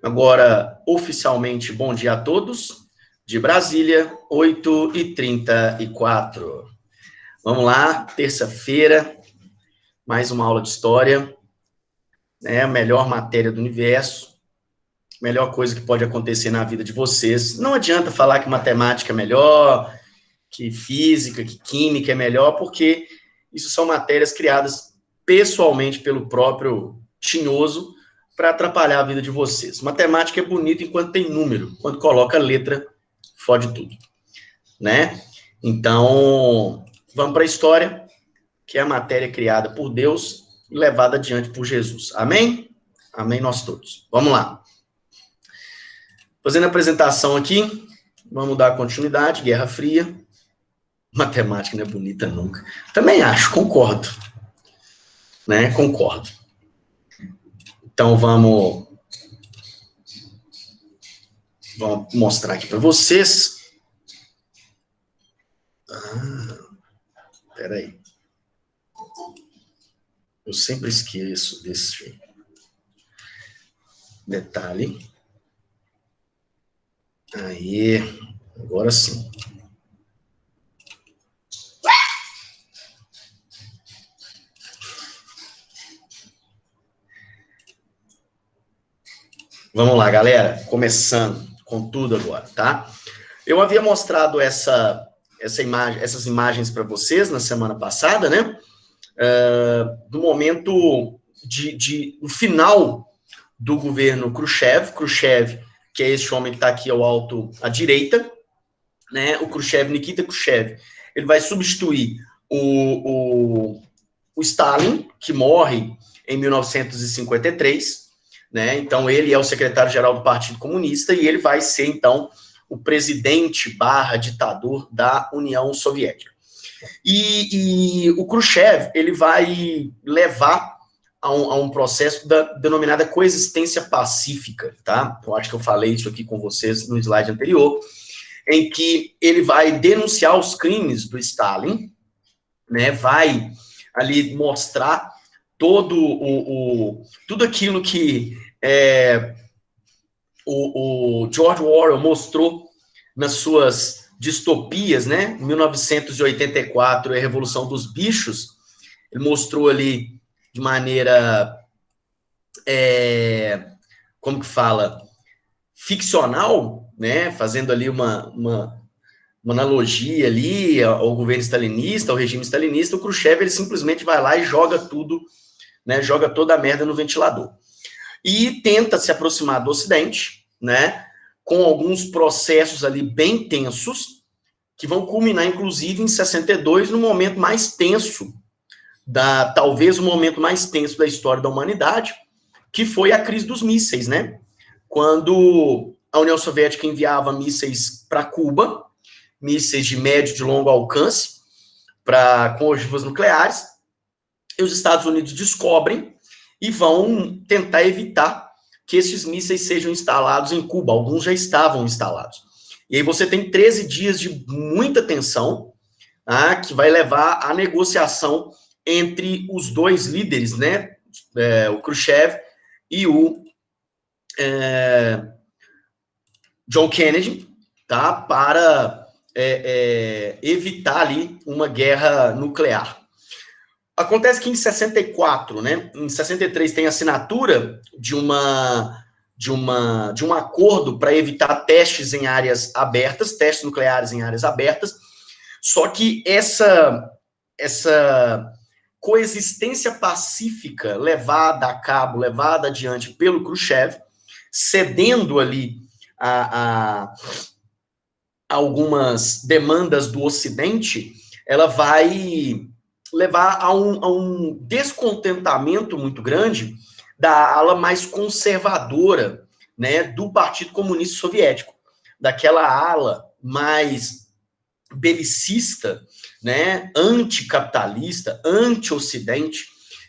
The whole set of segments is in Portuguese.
Agora, oficialmente, bom dia a todos. De Brasília, 8h34. Vamos lá, terça-feira, mais uma aula de história, né? A melhor matéria do universo, melhor coisa que pode acontecer na vida de vocês. Não adianta falar que matemática é melhor, que física, que química é melhor, porque isso são matérias criadas pessoalmente pelo próprio Tinhoso para atrapalhar a vida de vocês. Matemática é bonito enquanto tem número, quando coloca letra, fode tudo, né? Então, vamos para a história, que é a matéria criada por Deus e levada adiante por Jesus. Amém? Amém nós todos. Vamos lá. Fazendo a apresentação aqui, vamos dar continuidade, Guerra Fria. Matemática não é bonita nunca. Também acho, concordo. Né? Concordo. Então, vamos mostrar aqui para vocês. Peraí. Eu sempre esqueço desse detalhe. Aí, agora sim. Vamos lá, galera. Começando com tudo agora, tá? Eu havia mostrado essas imagens para vocês na semana passada, né? Do momento do final do governo Khrushchev, que é esse homem que está aqui ao alto à direita, né? O Khrushchev, Nikita Khrushchev, ele vai substituir o Stalin, que morre em 1953, né? Então ele é o secretário-geral do Partido Comunista e ele vai ser, então, o presidente / ditador da União Soviética. E o Khrushchev, ele vai levar a um processo da denominada coexistência pacífica, tá? Eu acho que eu falei isso aqui com vocês no slide anterior, em que ele vai denunciar os crimes do Stalin, né? Vai ali mostrar tudo aquilo que o George Orwell mostrou nas suas distopias, né? 1984, a Revolução dos Bichos, ele mostrou ali de maneira, como que fala, ficcional, né? Fazendo ali uma analogia ali ao governo stalinista, ao regime stalinista. O Khrushchev, ele simplesmente vai lá e joga tudo, né? Joga toda a merda no ventilador. E tenta se aproximar do Ocidente, né? Com alguns processos ali bem tensos, que vão culminar, inclusive, em 62, no momento mais tenso, talvez o momento mais tenso da história da humanidade, que foi a crise dos mísseis, né? Quando a União Soviética enviava mísseis para Cuba, mísseis de médio e de longo alcance, com ogivas nucleares, e os Estados Unidos descobrem e vão tentar evitar que esses mísseis sejam instalados em Cuba. Alguns já estavam instalados. E aí você tem 13 dias de muita tensão, que vai levar à negociação entre os dois líderes, né? O Khrushchev e o John Kennedy, tá? Para evitar ali uma guerra nuclear. Acontece que em 64, né? Em 63 tem a assinatura de um acordo para evitar testes em áreas abertas, testes nucleares em áreas abertas. Só que essa coexistência pacífica levada a cabo, levada adiante pelo Khrushchev, cedendo ali a algumas demandas do Ocidente, ela vai levar a um descontentamento muito grande da ala mais conservadora, né, do Partido Comunista Soviético, daquela ala mais belicista, né, anticapitalista, anti-ocidente,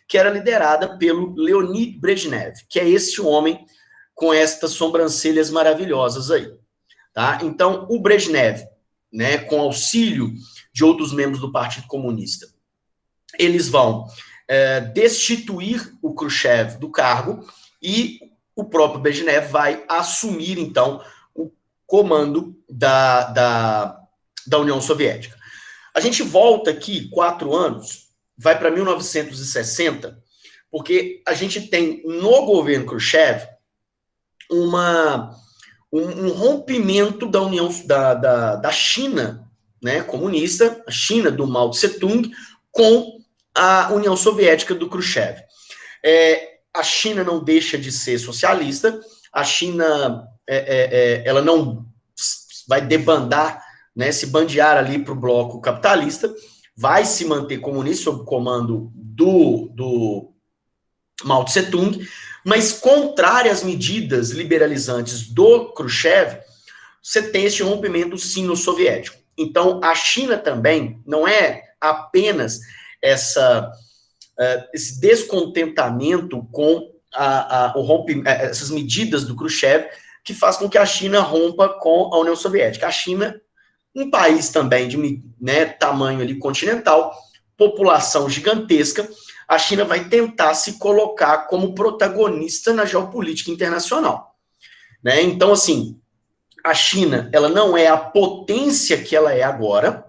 que era liderada pelo Leonid Brezhnev, que é esse homem com estas sobrancelhas maravilhosas aí. Tá? Então, o Brezhnev, né, com auxílio de outros membros do Partido Comunista, eles vão destituir o Khrushchev do cargo e o próprio Brezhnev vai assumir, então, o comando da União Soviética. A gente volta aqui 4 anos, vai para 1960, porque a gente tem no governo Khrushchev um rompimento da União da China, né, comunista, a China do Mao Tse-tung, com a União Soviética do Khrushchev. A China não deixa de ser socialista, a China ela não vai debandar, né, se bandear ali para o bloco capitalista, vai se manter comunista sob o comando do Mao Tse-tung, mas contrário às medidas liberalizantes do Khrushchev, você tem esse rompimento sino-soviético. Então, a China também não é apenas esse descontentamento com o rompimento, essas medidas do Khrushchev, que faz com que a China rompa com a União Soviética. A China, um país também de, né, tamanho ali continental, população gigantesca, a China vai tentar se colocar como protagonista na geopolítica internacional, né? Então, assim, a China, ela não é a potência que ela é agora,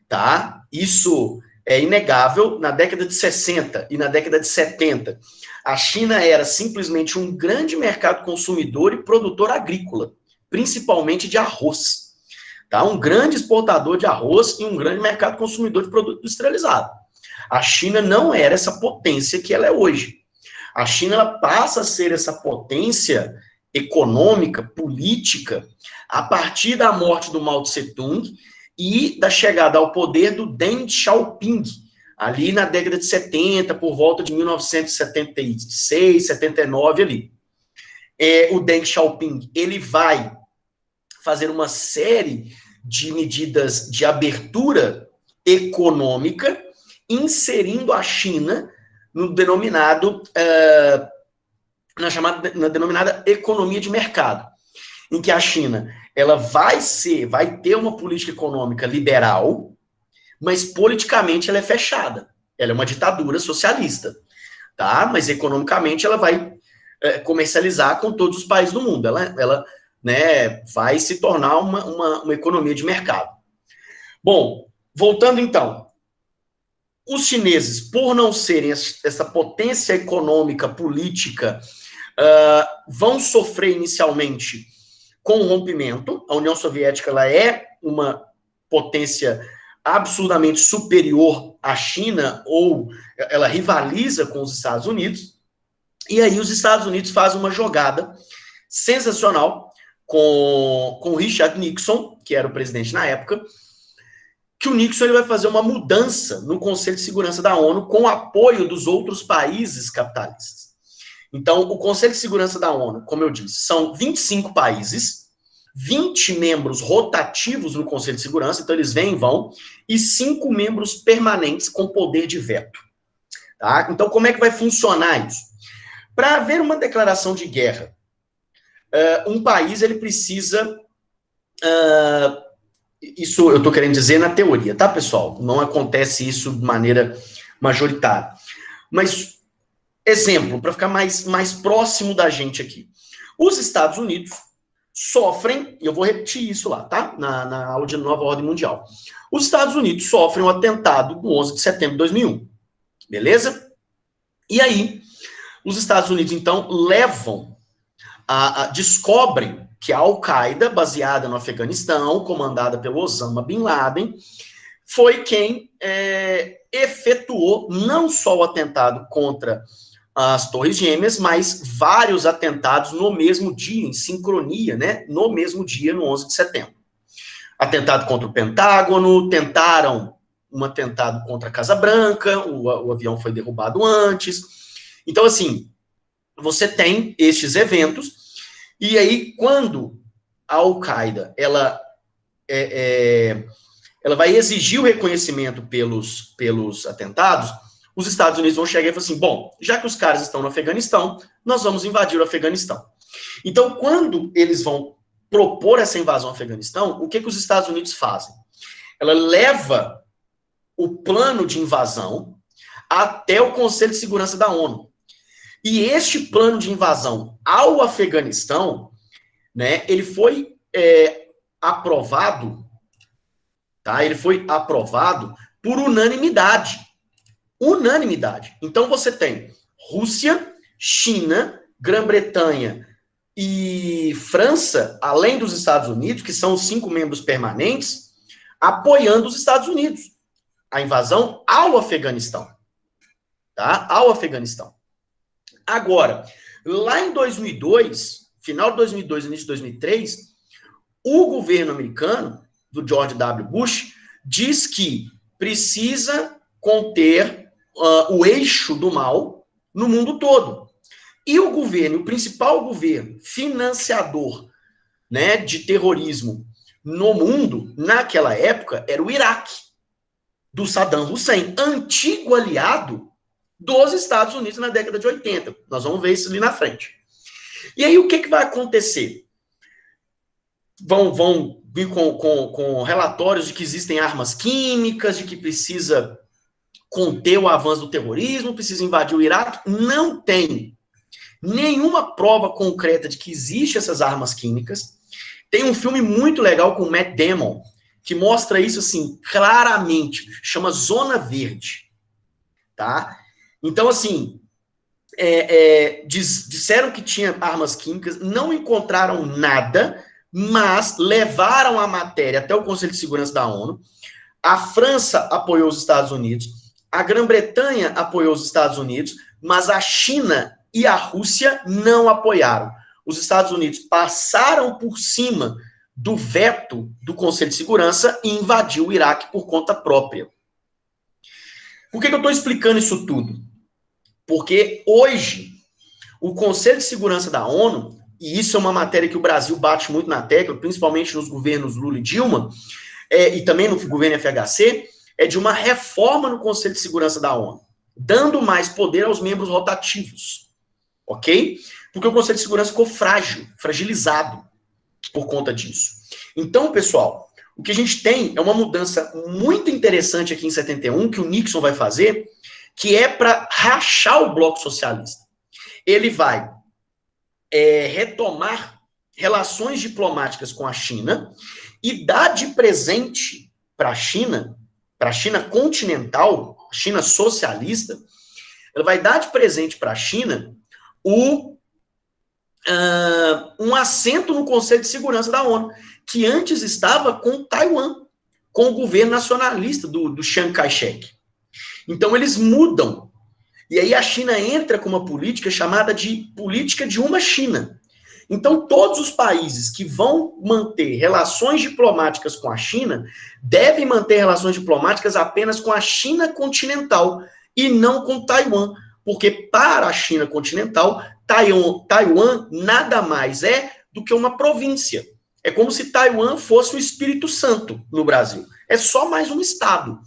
tá? Isso é inegável. Na década de 60 e na década de 70, a China era simplesmente um grande mercado consumidor e produtor agrícola, principalmente de arroz, tá? Um grande exportador de arroz e um grande mercado consumidor de produto industrializado. A China não era essa potência que ela é hoje. A China ela passa a ser essa potência econômica, política, a partir da morte do Mao Tse-tung e da chegada ao poder do Deng Xiaoping, ali na década de 70, por volta de 1976, 79 ali. O Deng Xiaoping, ele vai fazer uma série de medidas de abertura econômica, inserindo a China no denominado, na denominada economia de mercado, em que a China ela vai ter uma política econômica liberal, mas politicamente ela é fechada. Ela é uma ditadura socialista, tá? Mas economicamente ela vai comercializar com todos os países do mundo. Ela né, vai se tornar uma economia de mercado. Bom, voltando então, os chineses, por não serem essa potência econômica, política, vão sofrer inicialmente com o rompimento. A União Soviética ela é uma potência absurdamente superior à China, ou ela rivaliza com os Estados Unidos, e aí os Estados Unidos fazem uma jogada sensacional com Richard Nixon, que era o presidente na época, que o Nixon ele vai fazer uma mudança no Conselho de Segurança da ONU com o apoio dos outros países capitalistas. Então, o Conselho de Segurança da ONU, como eu disse, são 25 países, 20 membros rotativos no Conselho de Segurança, então eles vêm e vão, e 5 membros permanentes com poder de veto. Tá? Então, como é que vai funcionar isso? Para haver uma declaração de guerra, um país ele precisa... isso eu estou querendo dizer na teoria, tá, pessoal? Não acontece isso de maneira majoritária. Mas, exemplo, para ficar mais próximo da gente aqui. Os Estados Unidos sofrem, e eu vou repetir isso lá, tá? Na aula de Nova Ordem Mundial. Os Estados Unidos sofrem um atentado no 11 de setembro de 2001. Beleza? E aí, os Estados Unidos, então, descobrem que a Al-Qaeda, baseada no Afeganistão, comandada pelo Osama Bin Laden, foi quem efetuou não só o atentado contra as Torres Gêmeas, mas vários atentados no mesmo dia, em sincronia, né? No mesmo dia, no 11 de setembro. Atentado contra o Pentágono, tentaram um atentado contra a Casa Branca, o avião foi derrubado antes. Então, assim, você tem estes eventos, e aí, quando a Al-Qaeda, ela vai exigir o reconhecimento pelos atentados, os Estados Unidos vão chegar e falar assim, bom, já que os caras estão no Afeganistão, nós vamos invadir o Afeganistão. Então, quando eles vão propor essa invasão ao Afeganistão, o que os Estados Unidos fazem? Ela leva o plano de invasão até o Conselho de Segurança da ONU. E este plano de invasão ao Afeganistão, né, ele foi aprovado, tá? Ele foi aprovado por unanimidade. Unanimidade. Então você tem Rússia, China, Grã-Bretanha e França, além dos Estados Unidos, que são os 5 membros permanentes, apoiando os Estados Unidos. A invasão ao Afeganistão. Tá? Ao Afeganistão. Agora, lá em 2002, final de 2002, início de 2003, o governo americano, do George W. Bush, diz que precisa conter o eixo do mal no mundo todo. E o governo, o principal governo financiador, né, de terrorismo no mundo, naquela época, era o Iraque, do Saddam Hussein, antigo aliado dos Estados Unidos na década de 80. Nós vamos ver isso ali na frente. E aí, o que vai acontecer? Vão vir com relatórios de que existem armas químicas, de que precisa conter o avanço do terrorismo, precisa invadir o Iraque. Não tem nenhuma prova concreta de que existem essas armas químicas. Tem um filme muito legal com o Matt Damon, que mostra isso assim claramente, chama Zona Verde, tá? Então, assim, disseram que tinha armas químicas, não encontraram nada, mas levaram a matéria até o Conselho de Segurança da ONU. A França apoiou os Estados Unidos, a Grã-Bretanha apoiou os Estados Unidos, mas a China e a Rússia não apoiaram. Os Estados Unidos passaram por cima do veto do Conselho de Segurança e invadiu o Iraque por conta própria. Por que eu estou explicando isso tudo? Porque hoje, o Conselho de Segurança da ONU, e isso é uma matéria que o Brasil bate muito na tecla, principalmente nos governos Lula e Dilma, e também no governo FHC, é de uma reforma no Conselho de Segurança da ONU, dando mais poder aos membros rotativos, ok? Porque o Conselho de Segurança ficou frágil, fragilizado por conta disso. Então, pessoal, o que a gente tem é uma mudança muito interessante aqui em 71, que o Nixon vai fazer, que é para rachar o bloco socialista. Ele vai retomar relações diplomáticas com a China e dar de presente para a China continental, a China socialista, ela vai dar de presente para a China um assento no Conselho de Segurança da ONU, que antes estava com Taiwan, com o governo nacionalista do Chiang Kai-shek. Então, eles mudam. E aí a China entra com uma política chamada de política de uma China. Então, todos os países que vão manter relações diplomáticas com a China devem manter relações diplomáticas apenas com a China continental e não com Taiwan. Porque para a China continental, Taiwan nada mais é do que uma província. É como se Taiwan fosse o Espírito Santo no Brasil. É só mais um estado.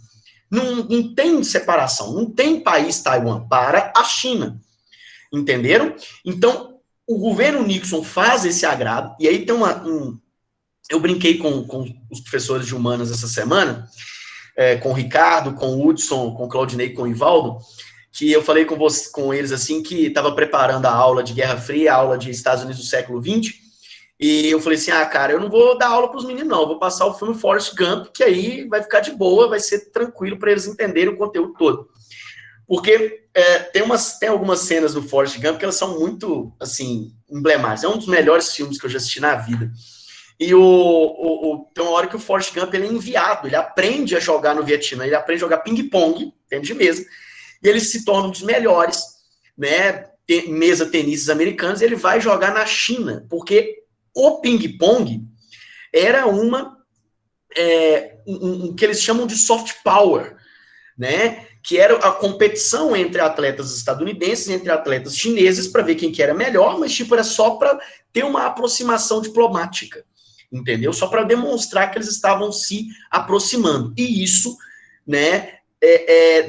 Não tem separação, não tem país Taiwan para a China. Entenderam? Então, o governo Nixon faz esse agrado, e aí tem eu brinquei com os professores de humanas essa semana, com o Ricardo, com o Hudson, com o Claudinei, com o Ivaldo, que eu falei com eles assim, que estava preparando a aula de Guerra Fria, a aula de Estados Unidos do século XX, e eu falei assim, cara, eu não vou dar aula para os meninos, não, eu vou passar o filme Forrest Gump, que aí vai ficar de boa, vai ser tranquilo para eles entenderem o conteúdo todo. Porque tem algumas cenas do Forrest Gump que elas são muito, assim, emblemáticas. É um dos melhores filmes que eu já assisti na vida. E tem uma hora que o Forrest Gump ele é enviado, ele aprende a jogar no Vietnã, ele aprende a jogar ping-pong, tênis de mesa, e ele se torna um dos melhores, né, mesa-tenistas americanos, e ele vai jogar na China, porque o ping-pong era que eles chamam de soft power, né? Que era a competição entre atletas estadunidenses e entre atletas chineses para ver quem que era melhor, mas tipo era só para ter uma aproximação diplomática, entendeu? Só para demonstrar que eles estavam se aproximando. E isso, né,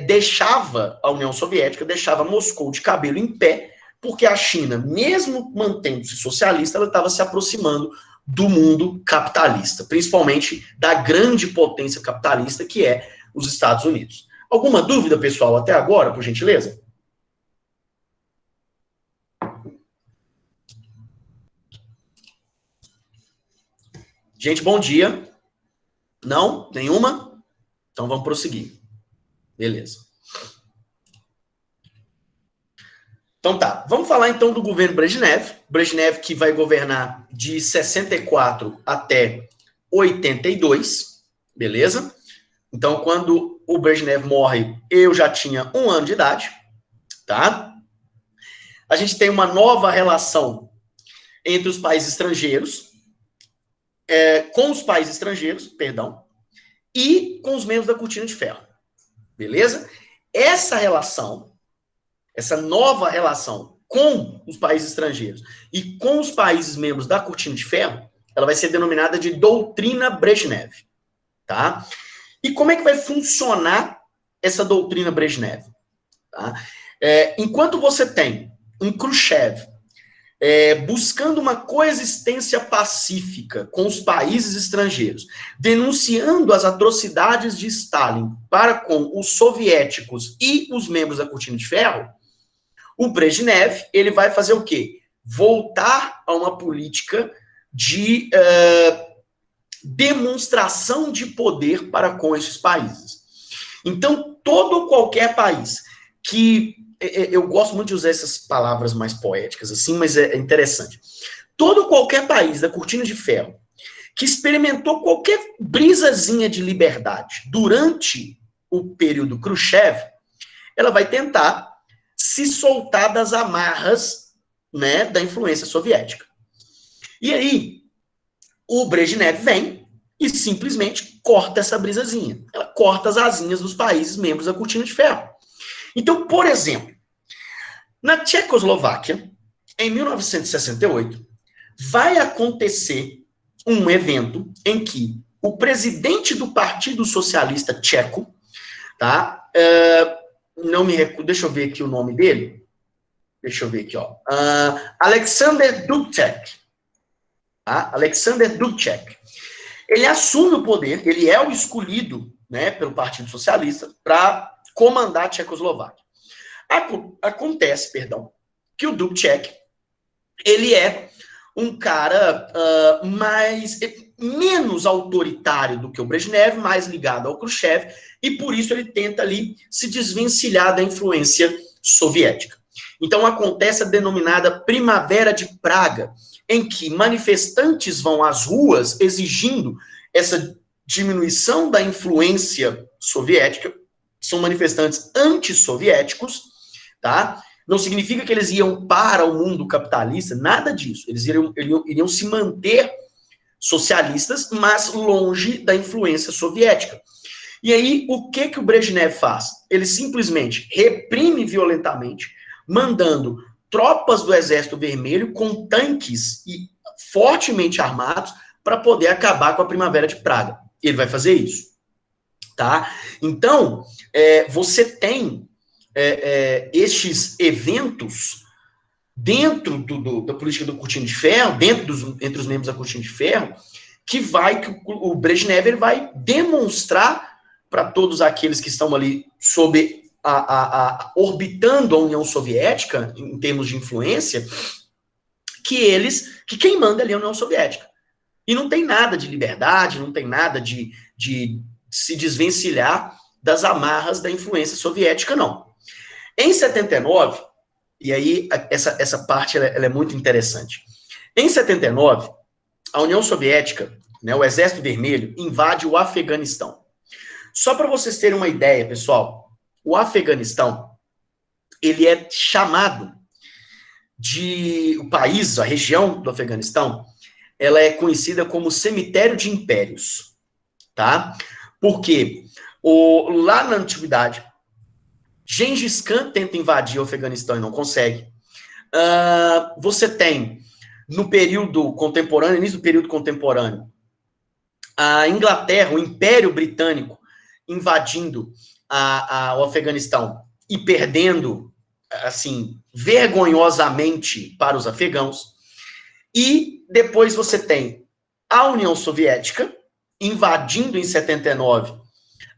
deixava a União Soviética, deixava Moscou de cabelo em pé, porque a China, mesmo mantendo-se socialista, ela estava se aproximando do mundo capitalista, principalmente da grande potência capitalista que é os Estados Unidos. Alguma dúvida, pessoal, até agora, por gentileza? Gente, bom dia. Não? Nenhuma? Então vamos prosseguir. Beleza. Então tá, vamos falar então do governo Brezhnev. Brezhnev que vai governar de 64 até 82, beleza? Então, quando o Brezhnev morre, eu já tinha 1 ano de idade, tá? A gente tem uma nova relação entre os países estrangeiros, com os países estrangeiros, perdão, e com os membros da Cortina de Ferro, beleza? Essa relação, essa nova relação com os países estrangeiros e com os países membros da Cortina de Ferro, ela vai ser denominada de doutrina Brezhnev, tá? E como é que vai funcionar essa doutrina Brezhnev? Tá? Enquanto você tem um Khrushchev buscando uma coexistência pacífica com os países estrangeiros, denunciando as atrocidades de Stalin para com os soviéticos e os membros da Cortina de Ferro, o Brezhnev, ele vai fazer o quê? Voltar a uma política de demonstração de poder para com esses países. Então, todo ou qualquer país que... Eu gosto muito de usar essas palavras mais poéticas, assim, mas é interessante. Todo ou qualquer país da Cortina de Ferro que experimentou qualquer brisazinha de liberdade durante o período Khrushchev, ela vai tentar se soltar das amarras, né, da influência soviética. E aí, o Brezhnev vem e simplesmente corta essa brisazinha. Ela corta as asinhas dos países membros da Cortina de Ferro. Então, por exemplo, na Tchecoslováquia, em 1968, vai acontecer um evento em que o presidente do Partido Socialista Tcheco, tá? Não me recordo, deixa eu ver aqui o nome dele. Deixa eu ver aqui, ó. Alexander Dubček. Tá? Alexander Dubček. Ele assume o poder, ele é o escolhido, né, pelo Partido Socialista para comandar a Tchecoslováquia. Acontece, que o Dubček, ele é um cara menos autoritário do que o Brezhnev, mais ligado ao Khrushchev, e por isso ele tenta ali se desvencilhar da influência soviética. Então acontece a denominada Primavera de Praga, em que manifestantes vão às ruas exigindo essa diminuição da influência soviética. São manifestantes antissoviéticos, tá? Não significa que eles iam para o mundo capitalista, nada disso. Eles iriam se manter socialistas, mas longe da influência soviética. E aí, o que o Brezhnev faz? Ele simplesmente reprime violentamente, mandando tropas do Exército Vermelho com tanques e fortemente armados para poder acabar com a Primavera de Praga. Ele vai fazer isso, tá? Então, você tem estes eventos dentro da política do Cortina de Ferro, entre os membros da Cortina de Ferro, que o Brezhnev ele vai demonstrar para todos aqueles que estão ali orbitando a União Soviética, em termos de influência, que quem manda ali é a União Soviética. E não tem nada de liberdade, não tem nada de se desvencilhar das amarras da influência soviética, não. Em 79, e aí essa parte ela é muito interessante. Em 79, a União Soviética, né, o Exército Vermelho, invade o Afeganistão. Só para vocês terem uma ideia, pessoal, o Afeganistão, ele é chamado o país, a região do Afeganistão, ela é conhecida como cemitério de impérios, tá? Porque lá na antiguidade, Gengis Khan tenta invadir o Afeganistão e não consegue. Você tem, no período contemporâneo, início do período contemporâneo, a Inglaterra, o Império Britânico, invadindo o Afeganistão e perdendo, assim, vergonhosamente para os afegãos. E depois você tem a União Soviética invadindo em 79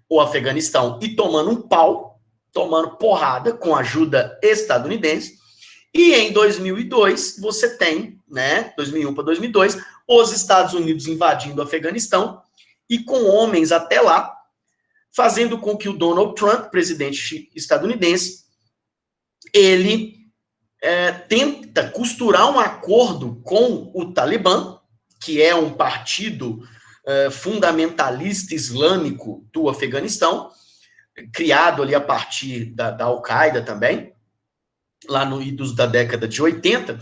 o Afeganistão e tomando um pau, tomando porrada com ajuda estadunidense. E em 2002, você tem, né, 2001 para 2002, os Estados Unidos invadindo o Afeganistão e com homens até lá, fazendo com que o Donald Trump, presidente estadunidense, ele tenta costurar um acordo com o Talibã, que é um partido fundamentalista islâmico do Afeganistão, criado ali a partir da Al-Qaeda também, lá no idos da década de 80,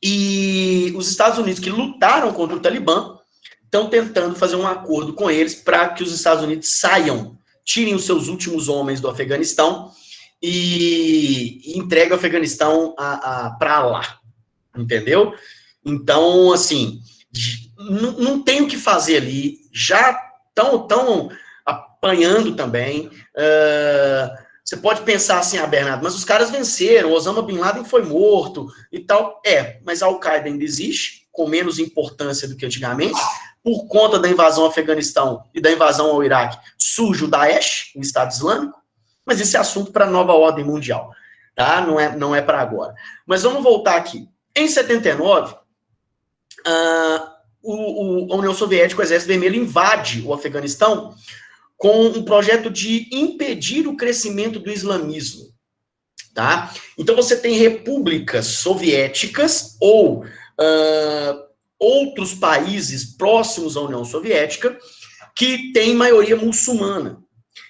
e os Estados Unidos, que lutaram contra o Talibã, estão tentando fazer um acordo com eles para que os Estados Unidos saiam, tirem os seus últimos homens do Afeganistão e entreguem o Afeganistão para lá, entendeu? Então, assim, não tem o que fazer ali, já estão apanhando também. Você pode pensar assim, Bernardo, mas os caras venceram, Osama Bin Laden foi morto e tal. Mas a Al-Qaeda ainda existe, com menos importância do que antigamente. Por conta da invasão ao Afeganistão e da invasão ao Iraque, surge o Daesh, o Estado Islâmico, mas esse é assunto para a nova ordem mundial, tá? Não é para agora. Mas vamos voltar aqui. Em 79, a União Soviética, o Exército Vermelho, invade o Afeganistão com um projeto de impedir o crescimento do islamismo, tá? Então você tem repúblicas soviéticas ou outros países próximos à União Soviética que têm maioria muçulmana.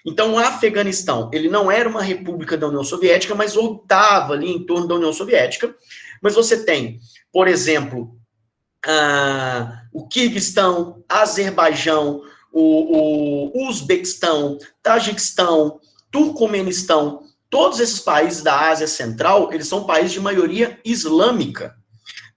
Então o Afeganistão, ele não era uma república da União Soviética, mas orbitava ali em torno da União Soviética. Mas você tem, por exemplo, o Quirguistão, Azerbaijão, o Uzbequistão, Tajiquistão, Turcomenistão, todos esses países da Ásia Central, eles são países de maioria islâmica,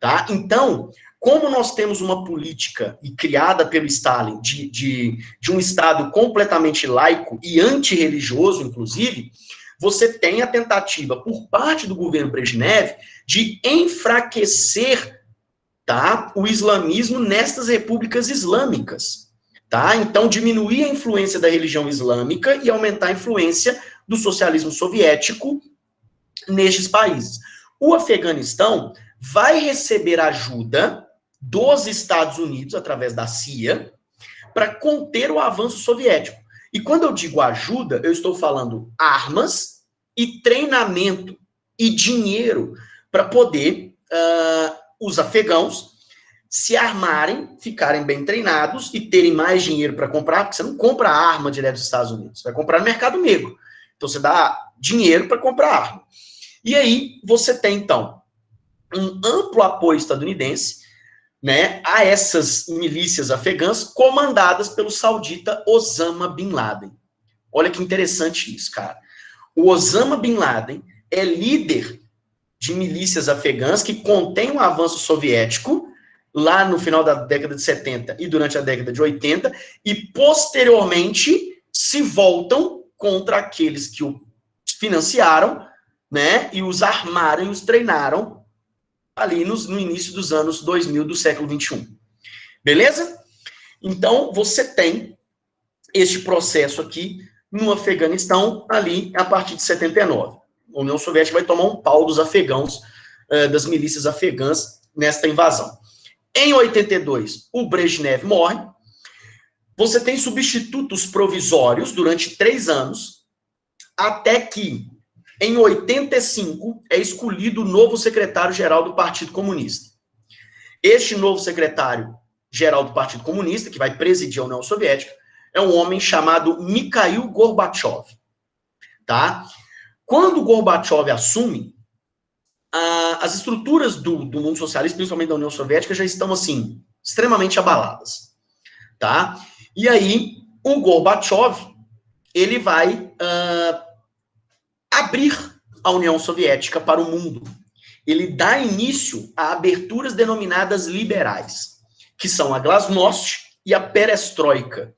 tá? Então, como nós temos uma política criada pelo Stalin de um Estado completamente laico e antirreligioso, inclusive, você tem a tentativa por parte do governo Brezhnev de enfraquecer, tá, o islamismo nestas repúblicas islâmicas. Tá? Então, diminuir a influência da religião islâmica e aumentar a influência do socialismo soviético nestes países. O Afeganistão vai receber ajuda dos Estados Unidos, através da CIA, para conter o avanço soviético. E quando eu digo ajuda, eu estou falando armas e treinamento e dinheiro para poder os afegãos se armarem, ficarem bem treinados e terem mais dinheiro para comprar, porque você não compra arma direto dos Estados Unidos, você vai comprar no mercado negro. Então você dá dinheiro para comprar arma. E aí você tem, então, um amplo apoio estadunidense, né, a essas milícias afegãs comandadas pelo saudita Osama Bin Laden. Olha que interessante isso, cara. O Osama Bin Laden é líder de milícias afegãs que contém um avanço soviético lá no final da década de 70 e durante a década de 80, e posteriormente se voltam contra aqueles que o financiaram, né, e os armaram e os treinaram ali no início dos anos 2000 do século 21. Beleza? Então, você tem este processo aqui no Afeganistão, ali a partir de 79. A União Soviética vai tomar um pau dos afegãos, das milícias afegãs, nesta invasão. Em 82, o Brezhnev morre. Você tem substitutos provisórios durante 3 anos, até que, em 85, é escolhido o novo secretário-geral do Partido Comunista. Este novo secretário-geral do Partido Comunista, que vai presidir a União Soviética, é um homem chamado Mikhail Gorbachev. Tá? Quando Gorbachev assume, as estruturas do mundo socialista, principalmente da União Soviética, já estão, assim, extremamente abaladas. Tá? E aí, o Gorbachev, ele vai abrir a União Soviética para o mundo. Ele dá início a aberturas denominadas liberais, que são a Glasnost e a Perestroika.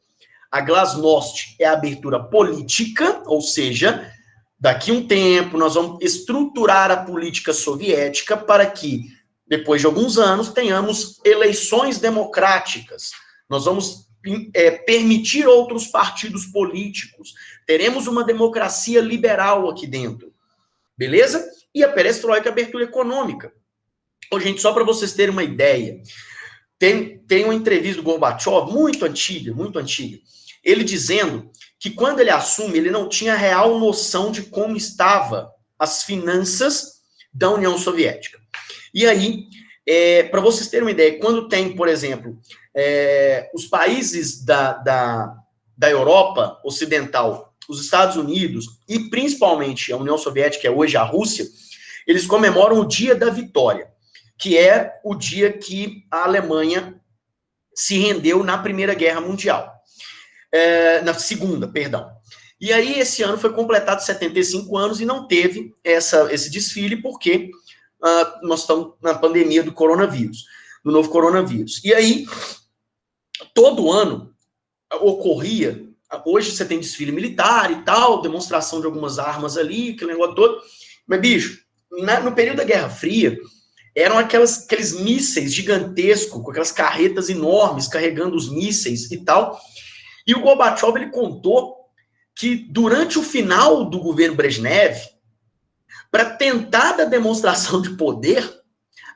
A Glasnost é a abertura política, ou seja, daqui a um tempo nós vamos estruturar a política soviética para que, depois de alguns anos, tenhamos eleições democráticas. Nós vamos permitir outros partidos políticos. Teremos uma democracia liberal aqui dentro. Beleza? e a perestroika, a abertura econômica. Ô, gente, só para vocês terem uma ideia, tem uma entrevista do Gorbachev, muito antiga, ele dizendo que quando ele assume, ele não tinha real noção de como estavam as finanças da União Soviética. E aí, para vocês terem uma ideia, quando tem, por exemplo, os países da Europa Ocidental, os Estados Unidos e principalmente a União Soviética, que é hoje a Rússia, eles comemoram o Dia da Vitória, que é o dia que a Alemanha se rendeu na Primeira Guerra Mundial. Na Segunda, perdão. E aí, esse ano foi completado 75 anos e não teve esse desfile, porque nós estamos na pandemia do coronavírus, do novo coronavírus. E aí, todo ano ocorria, hoje você tem desfile militar e tal, demonstração de algumas armas ali, aquele negócio todo, mas, bicho, no período da Guerra Fria, eram aqueles mísseis gigantescos, com aquelas carretas enormes, carregando os mísseis e tal. E o Gorbachev, ele contou que durante o final do governo Brezhnev, para tentar dar demonstração de poder,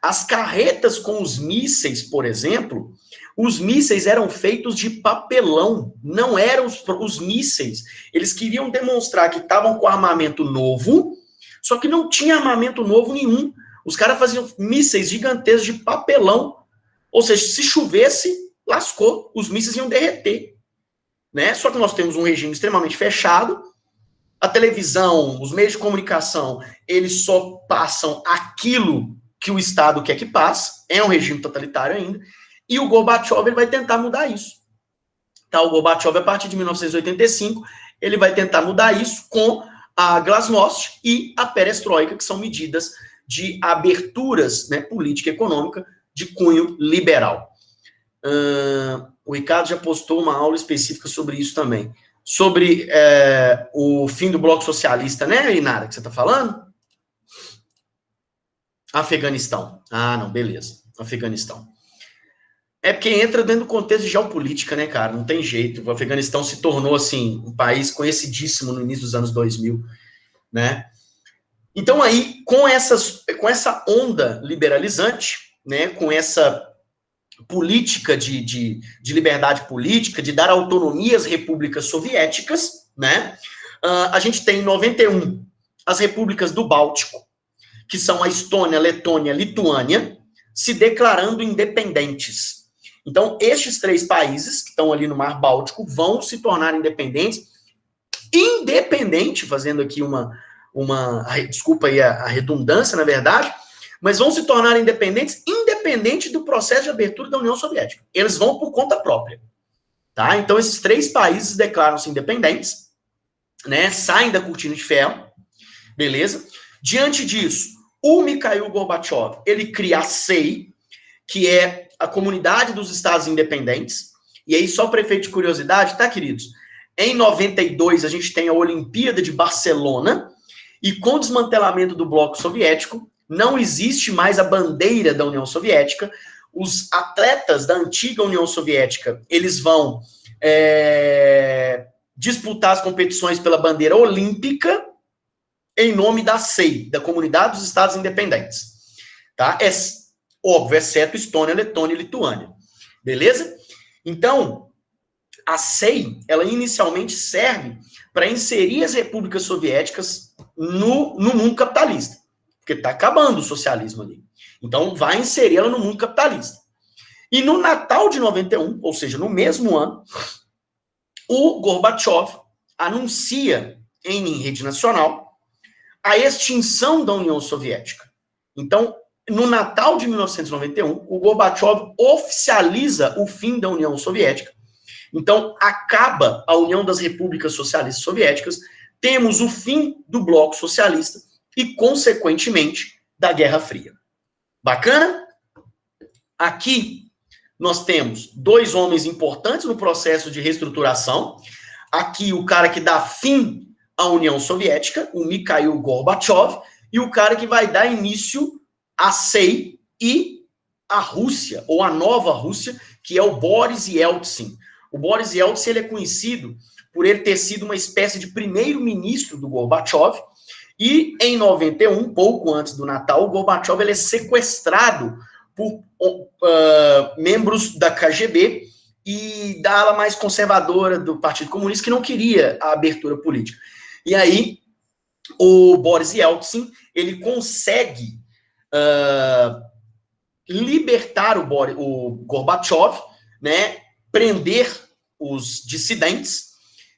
as carretas com os mísseis, por exemplo, os mísseis eram feitos de papelão, não eram os mísseis. Eles queriam demonstrar que estavam com armamento novo, só que não tinha armamento novo nenhum. Os caras faziam mísseis gigantescos de papelão. Ou seja, se chovesse, lascou. Os mísseis iam derreter. Né? Só que nós temos um regime extremamente fechado. A televisão, os meios de comunicação, eles só passam aquilo que o Estado quer que passe. É um regime totalitário ainda. E o Gorbachev, ele vai tentar mudar isso. Tá? O Gorbachev, a partir de 1985, ele vai tentar mudar isso com a glasnost e a perestroika, que são medidas de aberturas, né, política e econômica de cunho liberal. O Ricardo já postou uma aula específica sobre isso também. Sobre o fim do Bloco Socialista, né, Inara, que você está falando? Afeganistão. Ah, não, beleza. Afeganistão. É porque entra dentro do contexto de geopolítica, né, cara? Não tem jeito. O Afeganistão se tornou, assim, um país conhecidíssimo no início dos anos 2000, né? Então, aí, com essa onda liberalizante, né, com essa política de liberdade política, de dar autonomia às repúblicas soviéticas, né, a gente tem em 91 as repúblicas do Báltico, que são a Estônia, Letônia, Lituânia, se declarando independentes. Então, estes 3 países, que estão ali no Mar Báltico, vão se tornar independentes, fazendo aqui desculpa aí a redundância, na verdade, mas vão se tornar independentes, independente do processo de abertura da União Soviética. Eles vão por conta própria. Tá? Então, esses 3 países declaram-se independentes, né? Saem da cortina de ferro, beleza? Diante disso, o Mikhail Gorbachev, ele cria a SEI, que é a Comunidade dos Estados Independentes, e aí, só para efeito de curiosidade, tá, queridos? Em 92, a gente tem a Olimpíada de Barcelona, e com o desmantelamento do bloco soviético, não existe mais a bandeira da União Soviética. Os atletas da antiga União Soviética, eles vão disputar as competições pela bandeira olímpica em nome da SEI, da Comunidade dos Estados Independentes. Tá? Óbvio, exceto Estônia, Letônia e Lituânia. Beleza? Então, a SEI, ela inicialmente serve para inserir as repúblicas soviéticas no mundo capitalista. Porque está acabando o socialismo ali. Então, vai inserir ela no mundo capitalista. E no Natal de 91, ou seja, no mesmo ano, o Gorbachev anuncia em rede nacional a extinção da União Soviética. Então, no Natal de 1991, o Gorbachev oficializa o fim da União Soviética. Então, acaba a União das Repúblicas Socialistas Soviéticas, temos o fim do Bloco Socialista e, consequentemente, da Guerra Fria. Bacana? Aqui, nós temos 2 homens importantes no processo de reestruturação. Aqui, o cara que dá fim à União Soviética, o Mikhail Gorbachev, e o cara que vai dar início à SEI e à Rússia, ou a nova Rússia, que é o Boris Yeltsin. O Boris Yeltsin, ele é conhecido por ele ter sido uma espécie de primeiro-ministro do Gorbachev, E em 91, pouco antes do Natal, o Gorbachev ele é sequestrado por membros da KGB e da ala mais conservadora do Partido Comunista, que não queria a abertura política. E aí, o Boris Yeltsin, ele consegue libertar o Gorbachev, né, prender os dissidentes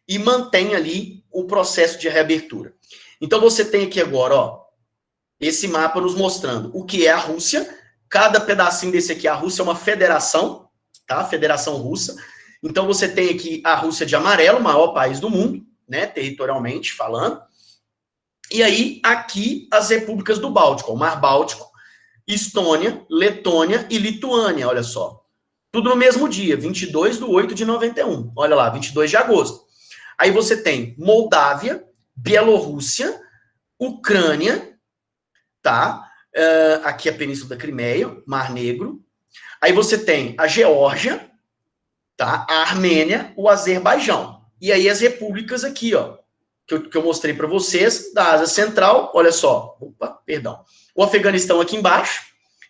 e mantém ali o processo de reabertura. Então, você tem aqui agora, ó, esse mapa nos mostrando o que é a Rússia. Cada pedacinho desse aqui, a Rússia é uma federação, tá? Federação Russa. Então, você tem aqui a Rússia de amarelo, o maior país do mundo, né, territorialmente falando. E aí, aqui, as repúblicas do Báltico, o Mar Báltico, Estônia, Letônia e Lituânia, olha só. Tudo no mesmo dia, 22/8/91. Olha lá, 22 de agosto. Aí você tem Moldávia, Bielorrússia, Ucrânia, tá? Aqui a Península da Crimeia, Mar Negro. Aí você tem a Geórgia, tá? A Armênia, o Azerbaijão. E aí as repúblicas aqui, ó, que eu mostrei para vocês, da Ásia Central, olha só. Opa, perdão. O Afeganistão aqui embaixo.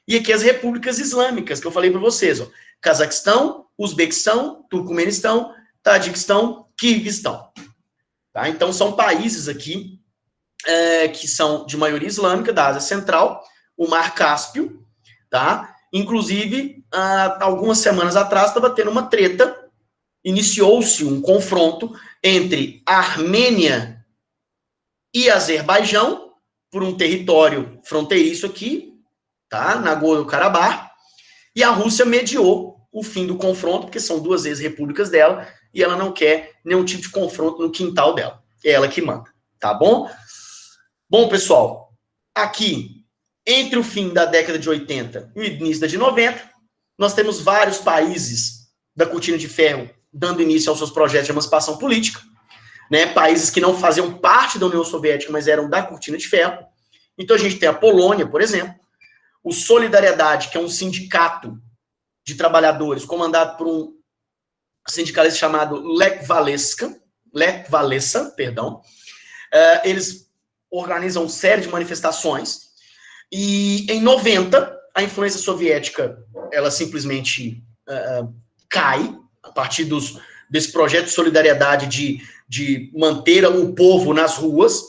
E aqui as repúblicas islâmicas, que eu falei para vocês, ó. Cazaquistão, Uzbequistão, Turcomenistão, Tadiquistão, Quirguistão. Tá? Então, são países aqui que são de maioria islâmica, da Ásia Central, o Mar Cáspio, tá? Inclusive, algumas semanas atrás, estava tendo uma treta, iniciou-se um confronto entre a Armênia e Azerbaijão, por um território fronteiriço aqui, tá? Nagorno-Karabakh, e a Rússia mediou o fim do confronto, porque são duas ex-repúblicas dela, e ela não quer nenhum tipo de confronto no quintal dela. É ela que manda, tá bom? Bom, pessoal, aqui, entre o fim da década de 80 e o início da de 90, nós temos vários países da cortina de ferro dando início aos seus projetos de emancipação política, né? Países que não faziam parte da União Soviética, mas eram da cortina de ferro. Então, a gente tem a Polônia, por exemplo, o Solidariedade, que é um sindicato de trabalhadores comandado por um sindicalista chamado Lech Walesa, perdão. Eles organizam uma série de manifestações e em 90 a influência soviética ela simplesmente cai a partir desse projeto de solidariedade de manter o povo nas ruas,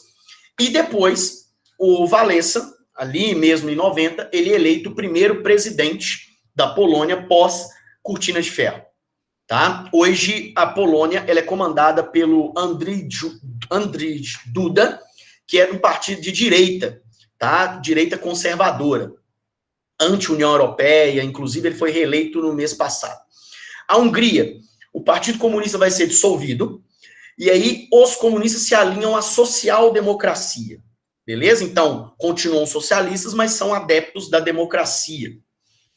e depois o Walesa, ali mesmo em 90, ele é eleito o primeiro presidente da Polônia pós-cortina de ferro. Tá? Hoje, a Polônia ela é comandada pelo Andrzej Duda, que é um partido de direita, tá? Direita conservadora, anti-União Europeia, inclusive ele foi reeleito no mês passado. A Hungria, o Partido Comunista vai ser dissolvido, e aí os comunistas se alinham à social-democracia, beleza? Então, continuam socialistas, mas são adeptos da democracia,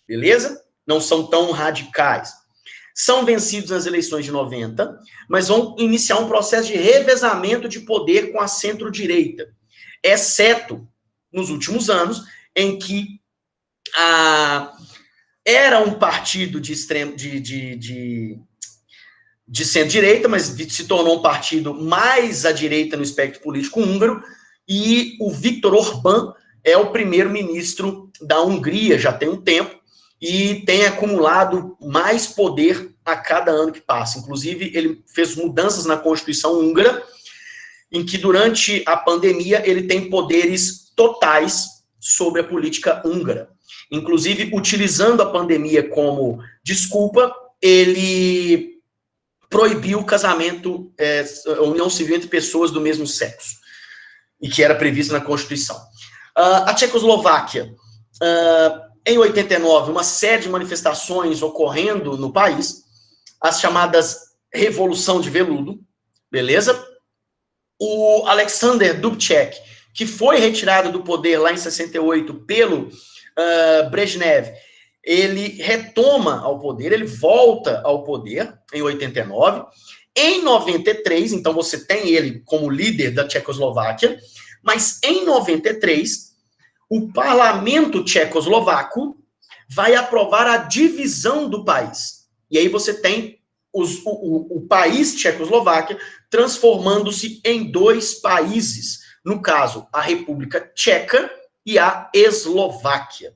beleza? Não são tão radicais. São vencidos nas eleições de 90, mas vão iniciar um processo de revezamento de poder com a centro-direita, exceto nos últimos anos, em que era um partido de extremo de centro-direita, mas se tornou um partido mais à direita no espectro político húngaro, e o Viktor Orbán é o primeiro-ministro da Hungria, já tem um tempo, e tem acumulado mais poder a cada ano que passa. Inclusive, ele fez mudanças na Constituição húngara, em que, durante a pandemia, ele tem poderes totais sobre a política húngara. Inclusive, utilizando a pandemia como desculpa, ele proibiu o casamento, a união civil entre pessoas do mesmo sexo, e que era previsto na Constituição. A Tchecoslováquia... em 89, uma série de manifestações ocorrendo no país, as chamadas Revolução de Veludo, beleza? O Alexander Dubček, que foi retirado do poder lá em 68 pelo Brezhnev, ele retoma ao poder, ele volta ao poder em 89. Em 93, então você tem ele como líder da Tchecoslováquia, mas em 93... o parlamento tchecoslovaco vai aprovar a divisão do país. E aí você tem o país Tchecoslováquia transformando-se em dois países, no caso, a República Tcheca e a Eslováquia,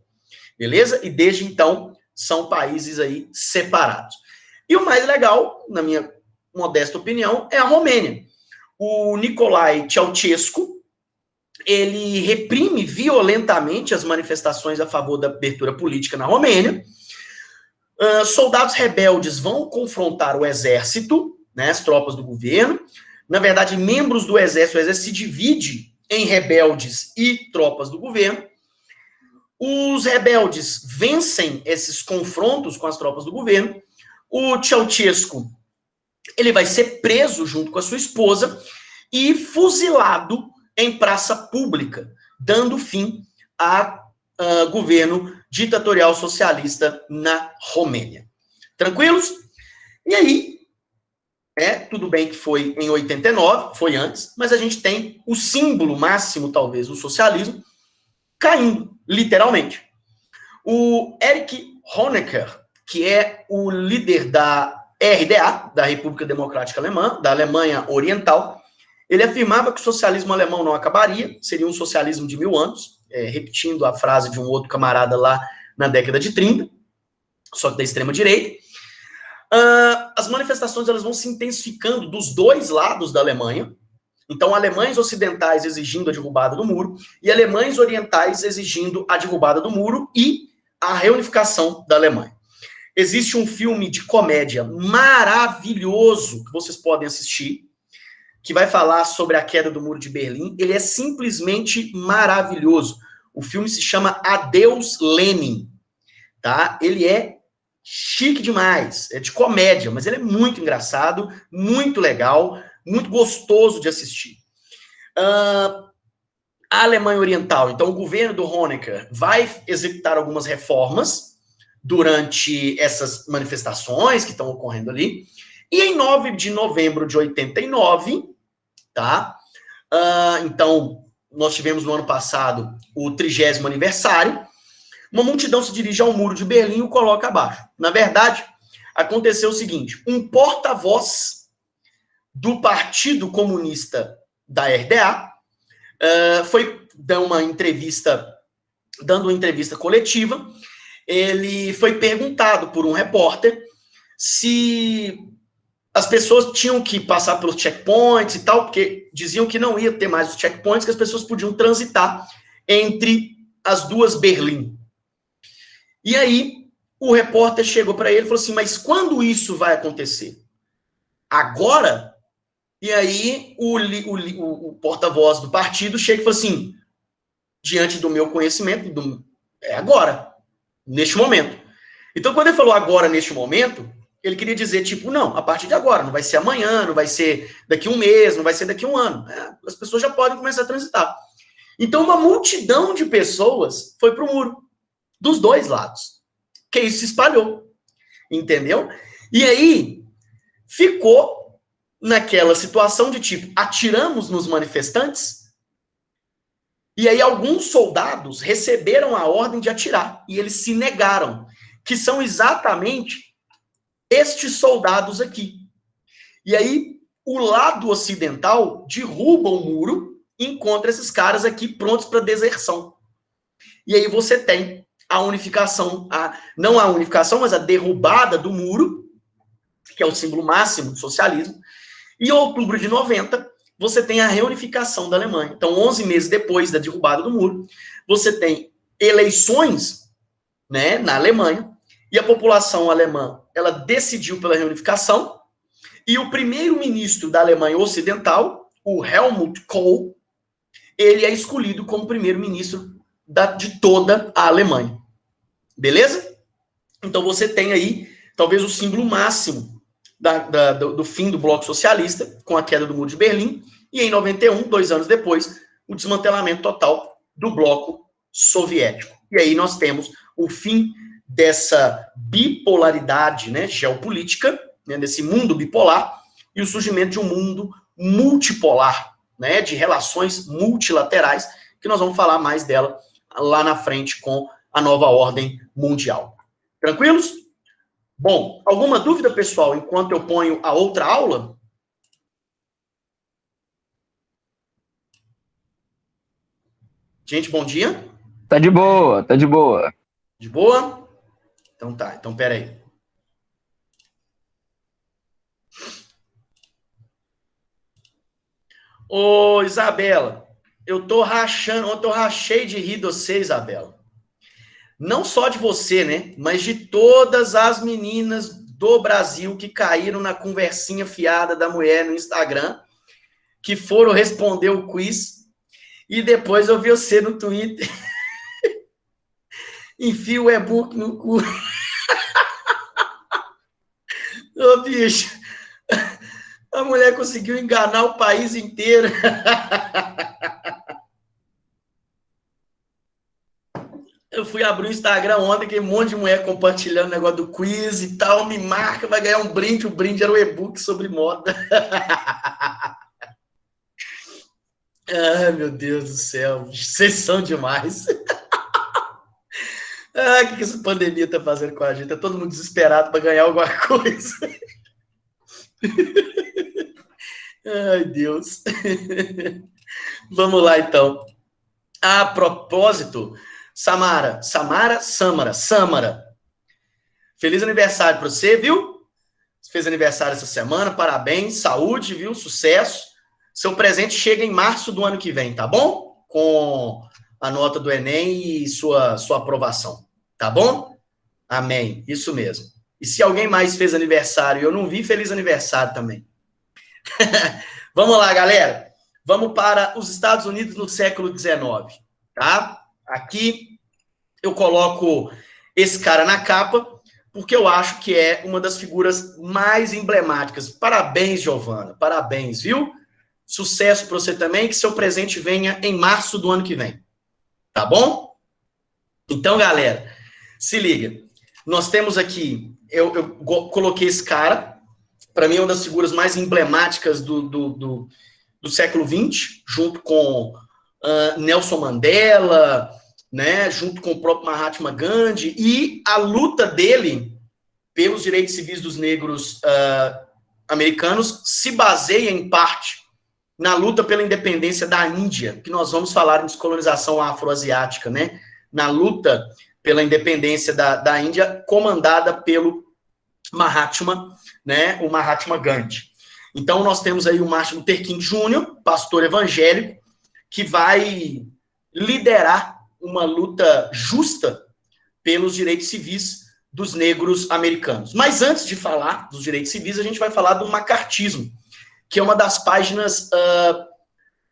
beleza? E desde então, são países aí separados. E o mais legal, na minha modesta opinião, é a Romênia. O Nicolae Ceausescu, ele reprime violentamente as manifestações a favor da abertura política na Romênia. Soldados rebeldes vão confrontar o exército, né, as tropas do governo. Na verdade, membros do exército, o exército se divide em rebeldes e tropas do governo. Os rebeldes vencem esses confrontos com as tropas do governo. O Ceausescu, ele vai ser preso junto com a sua esposa e fuzilado em praça pública, dando fim a governo ditatorial socialista na Romênia. Tranquilos? E aí, tudo bem que foi em 89, foi antes, mas a gente tem o símbolo máximo, talvez, do socialismo caindo, literalmente. O Erich Honecker, que é o líder da RDA, da República Democrática Alemã, da Alemanha Oriental, ele afirmava que o socialismo alemão não acabaria, seria um socialismo de 1000 anos, repetindo a frase de um outro camarada lá na década de 30, só que da extrema-direita. As manifestações elas vão se intensificando dos dois lados da Alemanha. Então, alemães ocidentais exigindo a derrubada do muro e alemães orientais exigindo a derrubada do muro e a reunificação da Alemanha. Existe um filme de comédia maravilhoso que vocês podem assistir, que vai falar sobre a queda do Muro de Berlim. Ele é simplesmente maravilhoso. O filme se chama Adeus Lenin, tá? Ele é chique demais, é de comédia, mas ele é muito engraçado, muito legal, muito gostoso de assistir. A Alemanha Oriental, então o governo do Honecker vai executar algumas reformas durante essas manifestações que estão ocorrendo ali, e em 9 de novembro de 89, tá? Então, nós tivemos no ano passado o 30º aniversário, uma multidão se dirige ao Muro de Berlim e o coloca abaixo. Na verdade, aconteceu o seguinte, um porta-voz do Partido Comunista da RDA foi dando uma entrevista coletiva. Ele foi perguntado por um repórter se as pessoas tinham que passar pelos checkpoints e tal, porque diziam que não ia ter mais os checkpoints, que as pessoas podiam transitar entre as duas Berlim. E aí, o repórter chegou para ele e falou assim, mas quando isso vai acontecer? Agora? E aí, o porta-voz do partido chega e fala assim, diante do meu conhecimento, é agora, neste momento. Então, quando ele falou agora, neste momento, ele queria dizer, tipo, não, a partir de agora, não vai ser amanhã, não vai ser daqui um mês, não vai ser daqui um ano. As pessoas já podem começar a transitar. Então, uma multidão de pessoas foi para o muro, dos dois lados. Que isso se espalhou, entendeu? E aí, ficou naquela situação de, tipo, atiramos nos manifestantes, e aí alguns soldados receberam a ordem de atirar, e eles se negaram, que são exatamente estes soldados aqui. E aí, o lado ocidental derruba o muro e encontra esses caras aqui prontos para deserção. E aí você tem a unificação, não a unificação, mas a derrubada do muro, que é o símbolo máximo do socialismo. E em outubro de 90, você tem a reunificação da Alemanha. Então, 11 meses depois da derrubada do muro, você tem eleições, né, na Alemanha, e a população alemã, ela decidiu pela reunificação, e o primeiro-ministro da Alemanha Ocidental, o Helmut Kohl, ele é escolhido como primeiro-ministro de toda a Alemanha. Beleza? Então você tem aí, talvez, o símbolo máximo do fim do bloco socialista, com a queda do Muro de Berlim, e em 91, 2 anos depois, o desmantelamento total do bloco soviético. E aí nós temos o fim dessa bipolaridade, né, geopolítica, né, desse mundo bipolar, e o surgimento de um mundo multipolar, né, de relações multilaterais, que nós vamos falar mais dela lá na frente com a nova ordem mundial. Tranquilos? Bom, alguma dúvida, pessoal, enquanto eu ponho a outra aula? Gente, bom dia. Tá de boa, tá de boa. De boa? Então tá, então pera aí. Ô, Isabela, eu tô rachando, ontem eu rachei de rir de você, Isabela. Não só de você, né? Mas de todas as meninas do Brasil que caíram na conversinha fiada da mulher no Instagram, que foram responder o quiz, e depois eu vi você no Twitter, enfia o e-book no cu. Ô, bicho, a mulher conseguiu enganar o país inteiro. Eu fui abrir o Instagram ontem, que um monte de mulher compartilhando o negócio do quiz e tal, me marca, vai ganhar um brinde. O brinde era o e-book sobre moda. Ai, meu Deus do céu, vocês são demais. Ah, o que essa pandemia tá fazendo com a gente? Tá todo mundo desesperado para ganhar alguma coisa. Ai, Deus. Vamos lá, então. A propósito, Samara. Feliz aniversário para você, viu? Você fez aniversário essa semana, parabéns, saúde, viu? Sucesso. Seu presente chega em março do ano que vem, tá bom? Com a nota do Enem e sua aprovação, tá bom? Amém, isso mesmo. E se alguém mais fez aniversário e eu não vi, feliz aniversário também. Vamos lá, galera. Vamos para os Estados Unidos no século XIX, tá? Aqui eu coloco esse cara na capa, porque eu acho que é uma das figuras mais emblemáticas. Parabéns, Giovana. Parabéns, viu? Sucesso para você também, que seu presente venha em março do ano que vem. Tá bom? Então, galera, se liga. Nós temos aqui, eu coloquei esse cara, para mim é uma das figuras mais emblemáticas do século XX, junto com Nelson Mandela, né, junto com o próprio Mahatma Gandhi, e a luta dele pelos direitos civis dos negros americanos se baseia, em parte, na luta pela independência da Índia, que nós vamos falar em descolonização afroasiática, né, na luta pela independência da Índia, comandada pelo Mahatma, né, o Mahatma Gandhi. Então, nós temos aí o Martin Luther King Jr., pastor evangélico, que vai liderar uma luta justa pelos direitos civis dos negros americanos. Mas antes de falar dos direitos civis, a gente vai falar do macartismo, que é uma das páginas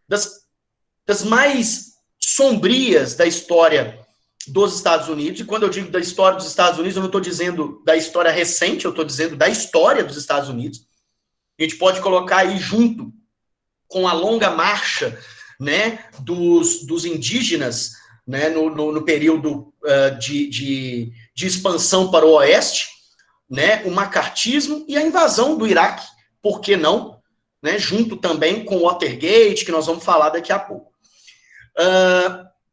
das mais sombrias da história dos Estados Unidos. E quando eu digo da história dos Estados Unidos, eu não estou dizendo da história recente, eu estou dizendo da história dos Estados Unidos. A gente pode colocar aí junto com a longa marcha, né, dos indígenas, né, no período de expansão para o oeste, né, o macartismo e a invasão do Iraque, por que não? Né, junto também com o Watergate, que nós vamos falar daqui a pouco.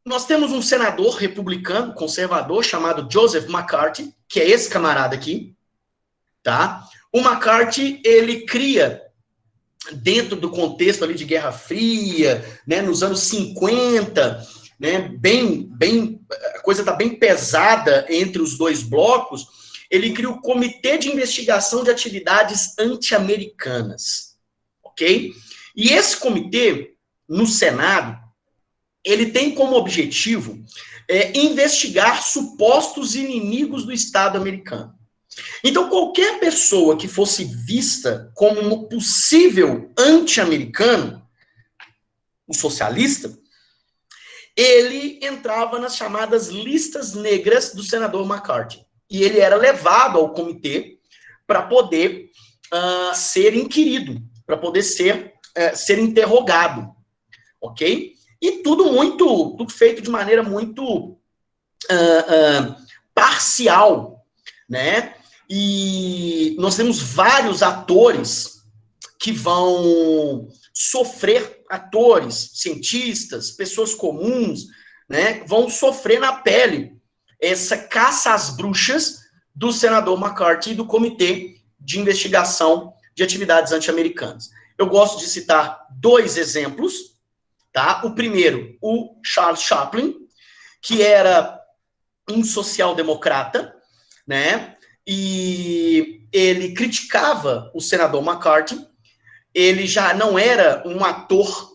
Nós temos um senador republicano, conservador, chamado Joseph McCarthy, que é esse camarada aqui, tá? O McCarthy, ele cria, dentro do contexto ali de Guerra Fria, né, nos anos 50, né, a coisa está bem pesada entre os dois blocos, ele cria o Comitê de Investigação de Atividades Anti-Americanas, ok? E esse comitê, no Senado, ele tem como objetivo investigar supostos inimigos do Estado americano. Então, qualquer pessoa que fosse vista como um possível anti-americano, um socialista, ele entrava nas chamadas listas negras do senador McCarthy. E ele era levado ao comitê para poder ser inquirido, para poder ser interrogado, ok? E tudo feito de maneira muito parcial, né? E nós temos vários atores que vão sofrer, atores, cientistas, pessoas comuns, né? Vão sofrer na pele essa caça às bruxas do senador McCarthy e do Comitê de Investigação de Atividades Anti-Americanas. Eu gosto de citar dois exemplos, tá? O primeiro, o Charles Chaplin, que era um social-democrata, né? E ele criticava o senador McCarthy. Ele já não era um ator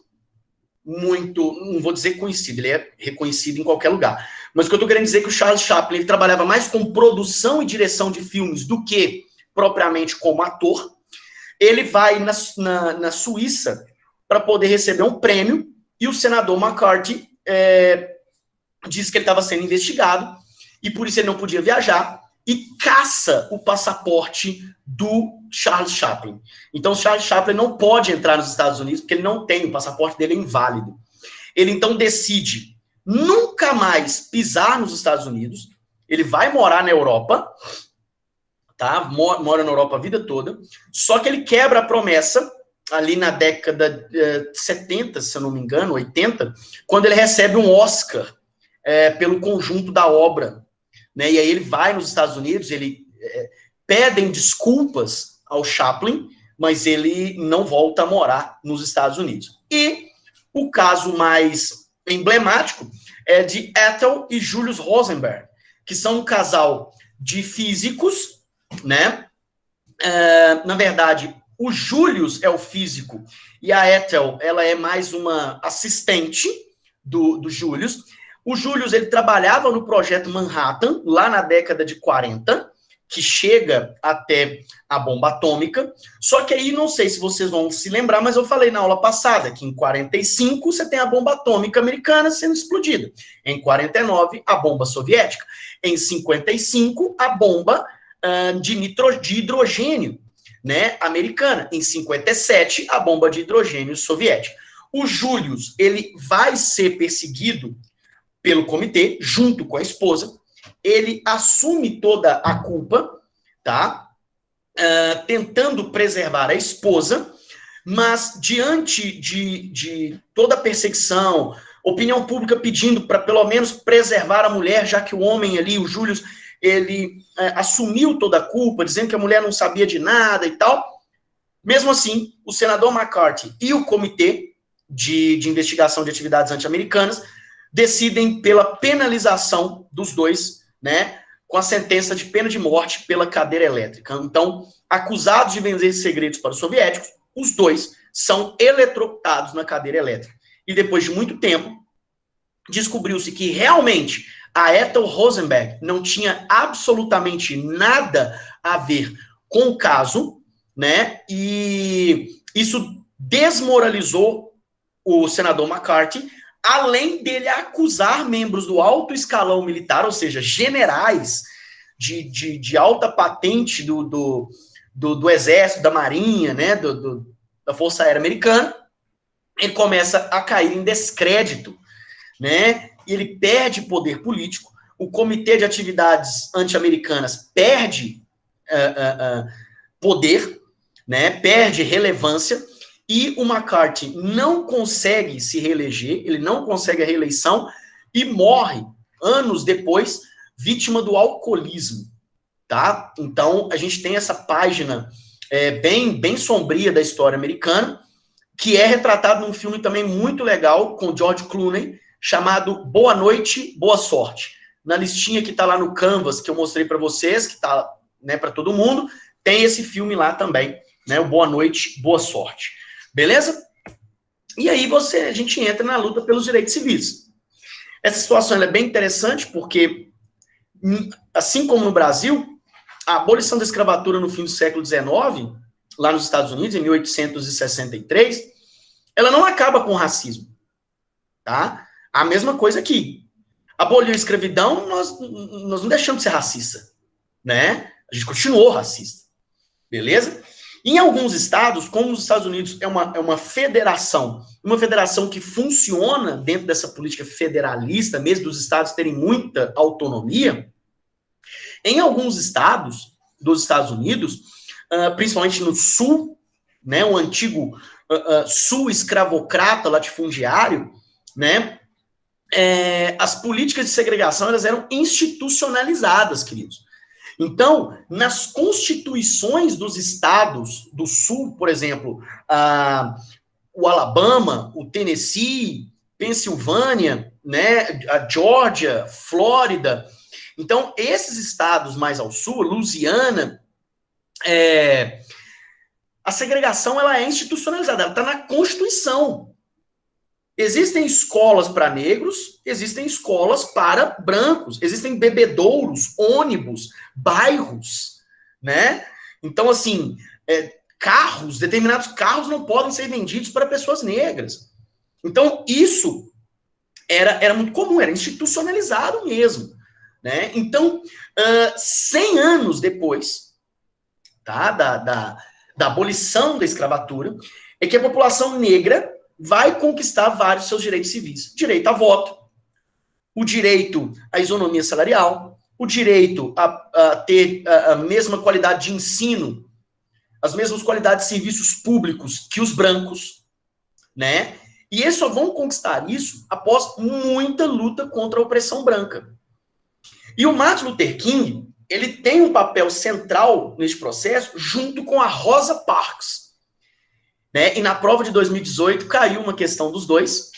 muito, não vou dizer conhecido, ele é reconhecido em qualquer lugar. Mas o que eu estou querendo dizer é que o Charles Chaplin ele trabalhava mais com produção e direção de filmes do que propriamente como ator. Ele vai na Suíça para poder receber um prêmio e o senador McCarthy disse que ele estava sendo investigado e por isso ele não podia viajar e caça o passaporte do Charles Chaplin. Então, o Charles Chaplin não pode entrar nos Estados Unidos porque ele não tem, o passaporte dele é inválido. Ele, então, decide nunca mais pisar nos Estados Unidos, ele vai morar na Europa, tá? Mora na Europa a vida toda, só que ele quebra a promessa ali na década de 70, se eu não me engano, 80, quando ele recebe um Oscar pelo conjunto da obra, né? E aí ele vai nos Estados Unidos, pedem desculpas ao Chaplin, mas ele não volta a morar nos Estados Unidos. E o caso mais emblemático é de Ethel e Julius Rosenberg, que são um casal de físicos, né? Na verdade, o Julius é o físico e a Ethel, ela é mais uma assistente do Julius. O Julius, ele trabalhava no projeto Manhattan, lá na década de 40, que chega até a bomba atômica. Só que aí, não sei se vocês vão se lembrar, mas eu falei na aula passada que em 45 você tem a bomba atômica americana sendo explodida. Em 49, a bomba soviética. Em 55, a bomba de hidrogênio, né, americana. Em 57, a bomba de hidrogênio soviética. O Julius, ele vai ser perseguido pelo comitê, junto com a esposa. Ele assume toda a culpa, tá? Tentando preservar a esposa, mas diante de toda a perseguição, opinião pública pedindo para pelo menos preservar a mulher, já que o homem ali, o Julius, ele assumiu toda a culpa, dizendo que a mulher não sabia de nada e tal. Mesmo assim, o senador McCarthy e o comitê de investigação de atividades anti-americanas decidem pela penalização dos dois, né, com a sentença de pena de morte pela cadeira elétrica. Então, acusados de vender segredos para os soviéticos, os dois são eletrocutados na cadeira elétrica. E depois de muito tempo, descobriu-se que realmente a Ethel Rosenberg não tinha absolutamente nada a ver com o caso, né, e isso desmoralizou o senador McCarthy, além dele acusar membros do alto escalão militar, ou seja, generais de alta patente do exército, da marinha, né, da Força Aérea Americana. Ele começa a cair em descrédito, né, e ele perde poder político. O Comitê de Atividades Anti-Americanas perde poder, né, perde relevância, e o McCarthy não consegue se reeleger, ele não consegue a reeleição e morre anos depois, vítima do alcoolismo, tá? Então, a gente tem essa página bem sombria da história americana, que é retratado num filme também muito legal, com George Clooney, chamado Boa Noite, Boa Sorte. Na listinha que tá lá no Canvas, que eu mostrei para vocês, que tá, né, para todo mundo, tem esse filme lá também, né, o Boa Noite, Boa Sorte. Beleza? E aí a gente entra na luta pelos direitos civis. Essa situação é bem interessante porque, assim como no Brasil, a abolição da escravatura no fim do século XIX, lá nos Estados Unidos, em 1863, ela não acaba com o racismo. Tá? A mesma coisa aqui. Aboliu a escravidão, nós não deixamos de ser racista. Né? A gente continuou racista. Beleza? Em alguns estados, como os Estados Unidos é uma federação que funciona dentro dessa política federalista, mesmo dos estados terem muita autonomia, em alguns estados dos Estados Unidos, principalmente no sul, né, o antigo sul escravocrata latifundiário, né, as políticas de segregação elas eram institucionalizadas, queridos. Então, nas constituições dos estados do sul, por exemplo, o Alabama, o Tennessee, Pensilvânia, né, a Geórgia, Flórida. Então, esses estados mais ao sul, Louisiana, a segregação ela é institucionalizada, ela está na Constituição. Existem escolas para negros, existem escolas para brancos, existem bebedouros, ônibus, bairros, né? Então, assim, carros, determinados carros não podem ser vendidos para pessoas negras. Então, isso era muito comum, era institucionalizado mesmo, né? Então, 100 anos depois, tá, da abolição da escravatura, é que a população negra vai conquistar vários seus direitos civis. Direito a voto, o direito à isonomia salarial, o direito a ter a mesma qualidade de ensino, as mesmas qualidades de serviços públicos que os brancos, né? E eles só vão conquistar isso após muita luta contra a opressão branca. E o Martin Luther King, ele tem um papel central nesse processo junto com a Rosa Parks. Né? E na prova de 2018 caiu uma questão dos dois,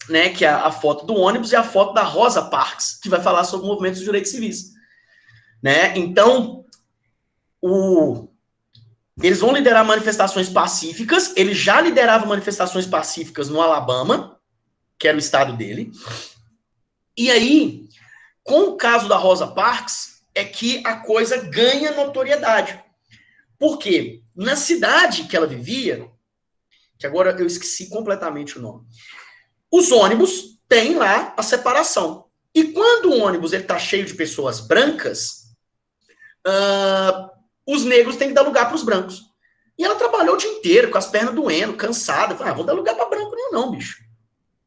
né? Que é a foto do ônibus e a foto da Rosa Parks, que vai falar sobre o movimento dos direitos civis. Né? Então, eles vão liderar manifestações pacíficas, ele já liderava manifestações pacíficas no Alabama, que era o estado dele. E aí, com o caso da Rosa Parks, é que a coisa ganha notoriedade. Por quê? Na cidade que ela vivia, que agora eu esqueci completamente o nome, os ônibus têm lá a separação. E quando o ônibus está cheio de pessoas brancas, os negros têm que dar lugar para os brancos. E ela trabalhou o dia inteiro, com as pernas doendo, cansada. Falei, vou dar lugar para branco não, bicho.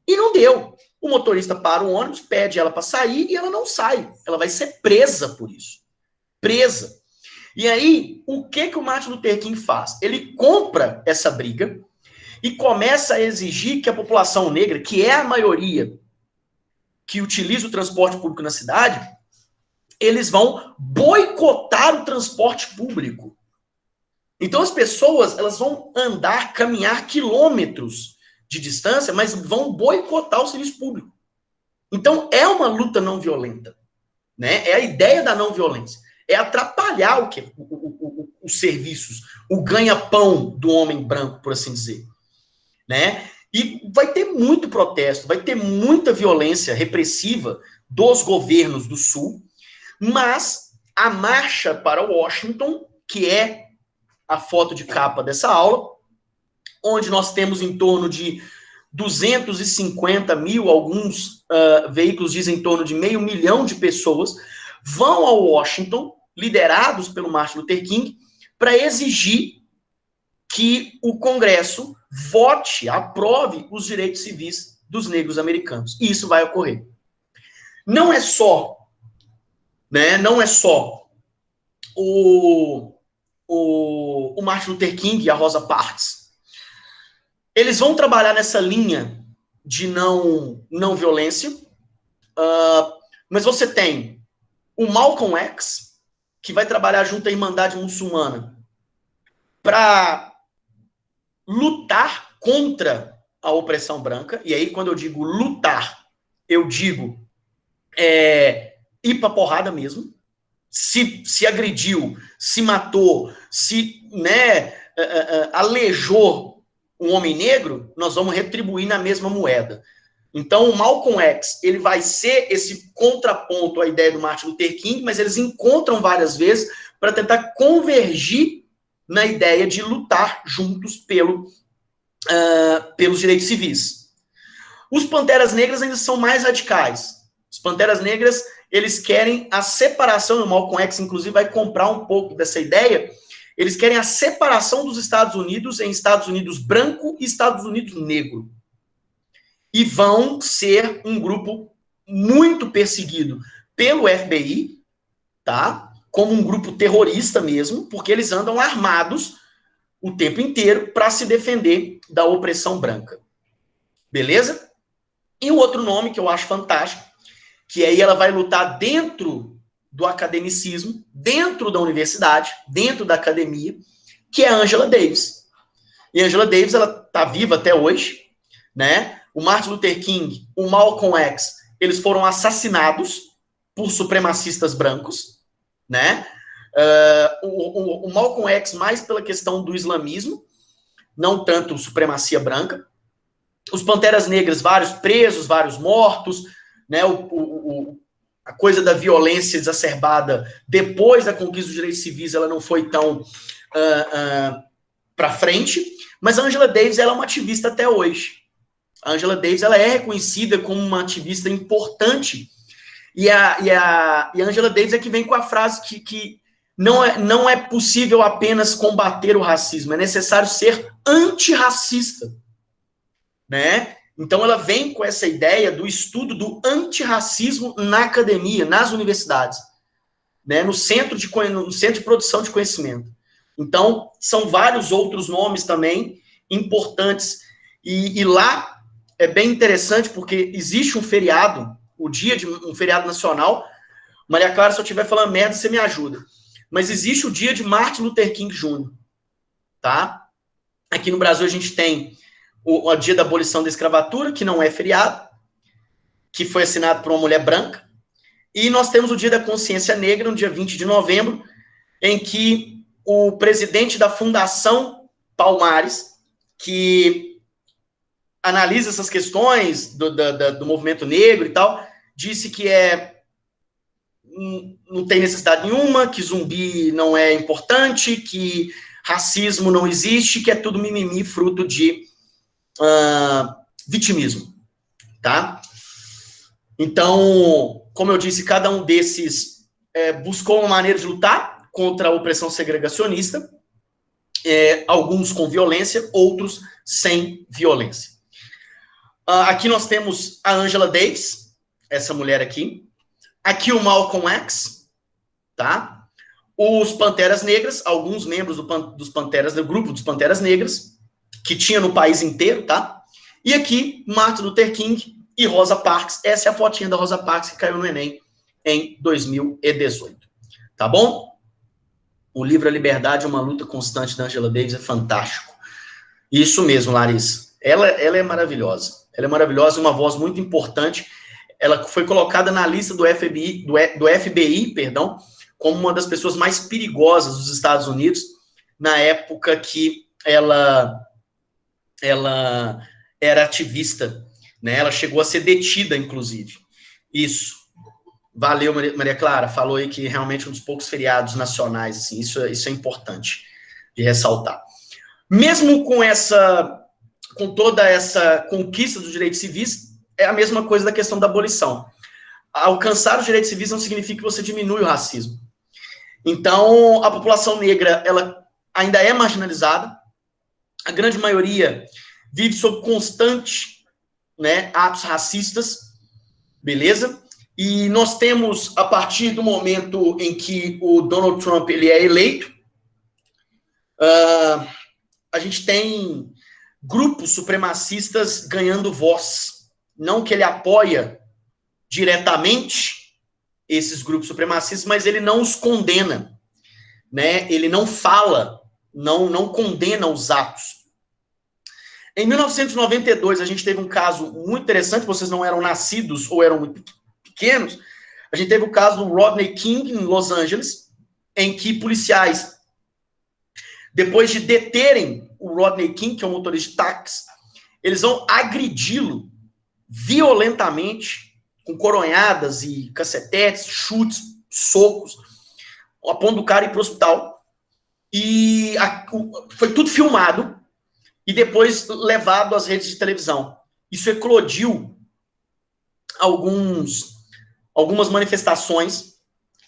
E não deu. O motorista para o ônibus, pede ela para sair e ela não sai. Ela vai ser presa por isso. Presa. E aí, o que o Martin Luther King faz? Ele compra essa briga e começa a exigir que a população negra, que é a maioria que utiliza o transporte público na cidade, eles vão boicotar o transporte público. Então as pessoas, elas vão andar, caminhar quilômetros de distância, mas vão boicotar o serviço público. Então é uma luta não violenta, né? É a ideia da não violência. É atrapalhar os serviços, o ganha-pão do homem branco, por assim dizer. Né? E vai ter muito protesto, vai ter muita violência repressiva dos governos do Sul, mas a marcha para Washington, que é a foto de capa dessa aula, onde nós temos em torno de 250 mil, alguns veículos dizem em torno de 500 mil de pessoas, vão a Washington, liderados pelo Martin Luther King, para exigir que o Congresso vote, aprove os direitos civis dos negros americanos. E isso vai ocorrer. Não é só, né, não é só o Martin Luther King e a Rosa Parks. Eles vão trabalhar nessa linha de não violência, mas você tem o Malcolm X, que vai trabalhar junto à Irmandade Muçulmana para lutar contra a opressão branca. E aí, quando eu digo lutar, eu digo ir pra porrada mesmo. Se agrediu, se matou, se, né, alejou um homem negro, nós vamos retribuir na mesma moeda. Então, o Malcolm X, ele vai ser esse contraponto à ideia do Martin Luther King, mas eles encontram várias vezes para tentar convergir na ideia de lutar juntos pelos direitos civis. Os Panteras Negras ainda são mais radicais. Os Panteras Negras, eles querem a separação, e o Malcolm X, inclusive, vai comprar um pouco dessa ideia. Eles querem a separação dos Estados Unidos em Estados Unidos branco e Estados Unidos negro. E vão ser um grupo muito perseguido pelo FBI, tá? Como um grupo terrorista mesmo, porque eles andam armados o tempo inteiro para se defender da opressão branca. Beleza? E o outro nome que eu acho fantástico, que aí ela vai lutar dentro do academicismo, dentro da universidade, dentro da academia, que é a Angela Davis. E Angela Davis, ela está viva até hoje, né? O Martin Luther King, o Malcolm X, eles foram assassinados por supremacistas brancos, né? O Malcolm X mais pela questão do islamismo, não tanto supremacia branca. Os Panteras Negras, vários presos, vários mortos, né? A coisa da violência exacerbada depois da conquista dos direitos civis, ela não foi tão para frente, mas a Angela Davis, ela é uma ativista até hoje. A Angela Davis, ela é reconhecida como uma ativista importante, e a Angela Davis é que vem com a frase que não é possível apenas combater o racismo, é necessário ser antirracista, né? Então ela vem com essa ideia do estudo do antirracismo na academia, nas universidades, né? No centro de produção de conhecimento. Então, são vários outros nomes também importantes. E lá é bem interessante porque existe um feriado, um feriado nacional. Maria Clara, se eu estiver falando merda, você me ajuda. Mas existe o dia de Martin Luther King Jr., tá? Aqui no Brasil a gente tem o dia da abolição da escravatura, que não é feriado, que foi assinado por uma mulher branca. E nós temos o dia da consciência negra, no dia 20 de novembro, em que o presidente da Fundação Palmares, que analisa essas questões do movimento negro e tal, disse que não tem necessidade nenhuma, que zumbi não é importante, que racismo não existe, que é tudo mimimi, fruto de vitimismo, tá? Então, como eu disse, cada um desses buscou uma maneira de lutar contra a opressão segregacionista, alguns com violência, outros sem violência. Aqui nós temos a Angela Davis, essa mulher aqui. Aqui o Malcolm X, tá? Os Panteras Negras, alguns membros dos Panteras, do grupo dos Panteras Negras, que tinha no país inteiro, tá? E aqui, Martin Luther King e Rosa Parks. Essa é a fotinha da Rosa Parks que caiu no Enem em 2018. Tá bom? O livro A Liberdade é uma luta constante da Angela Davis, é fantástico. Isso mesmo, Larissa. Ela é maravilhosa. Ela é maravilhosa, uma voz muito importante. Ela foi colocada na lista do FBI, como uma das pessoas mais perigosas dos Estados Unidos, na época que ela era ativista, né? Ela chegou a ser detida, inclusive. Isso. Valeu, Maria Clara. Falou aí que realmente é um dos poucos feriados nacionais, assim, isso é importante de ressaltar. Mesmo com toda essa conquista dos direitos civis, é a mesma coisa da questão da abolição. Alcançar os direitos civis não significa que você diminui o racismo. Então, a população negra, ela ainda é marginalizada, a grande maioria vive sob constante, né, atos racistas, beleza? E nós temos, a partir do momento em que o Donald Trump ele é eleito, a gente tem grupos supremacistas ganhando voz. Não que ele apoia diretamente esses grupos supremacistas, mas ele não os condena, né? Ele não fala, não condena os atos. Em 1992, a gente teve um caso muito interessante, vocês não eram nascidos ou eram muito pequenos, a gente teve o caso do Rodney King, em Los Angeles, em que policiais, depois de deterem o Rodney King, que é um motorista de táxi, eles vão agredi-lo violentamente, com coronhadas e cacetetes, chutes, socos, a ponto do cara ir para o hospital. E foi tudo filmado e depois levado às redes de televisão. Isso eclodiu algumas manifestações.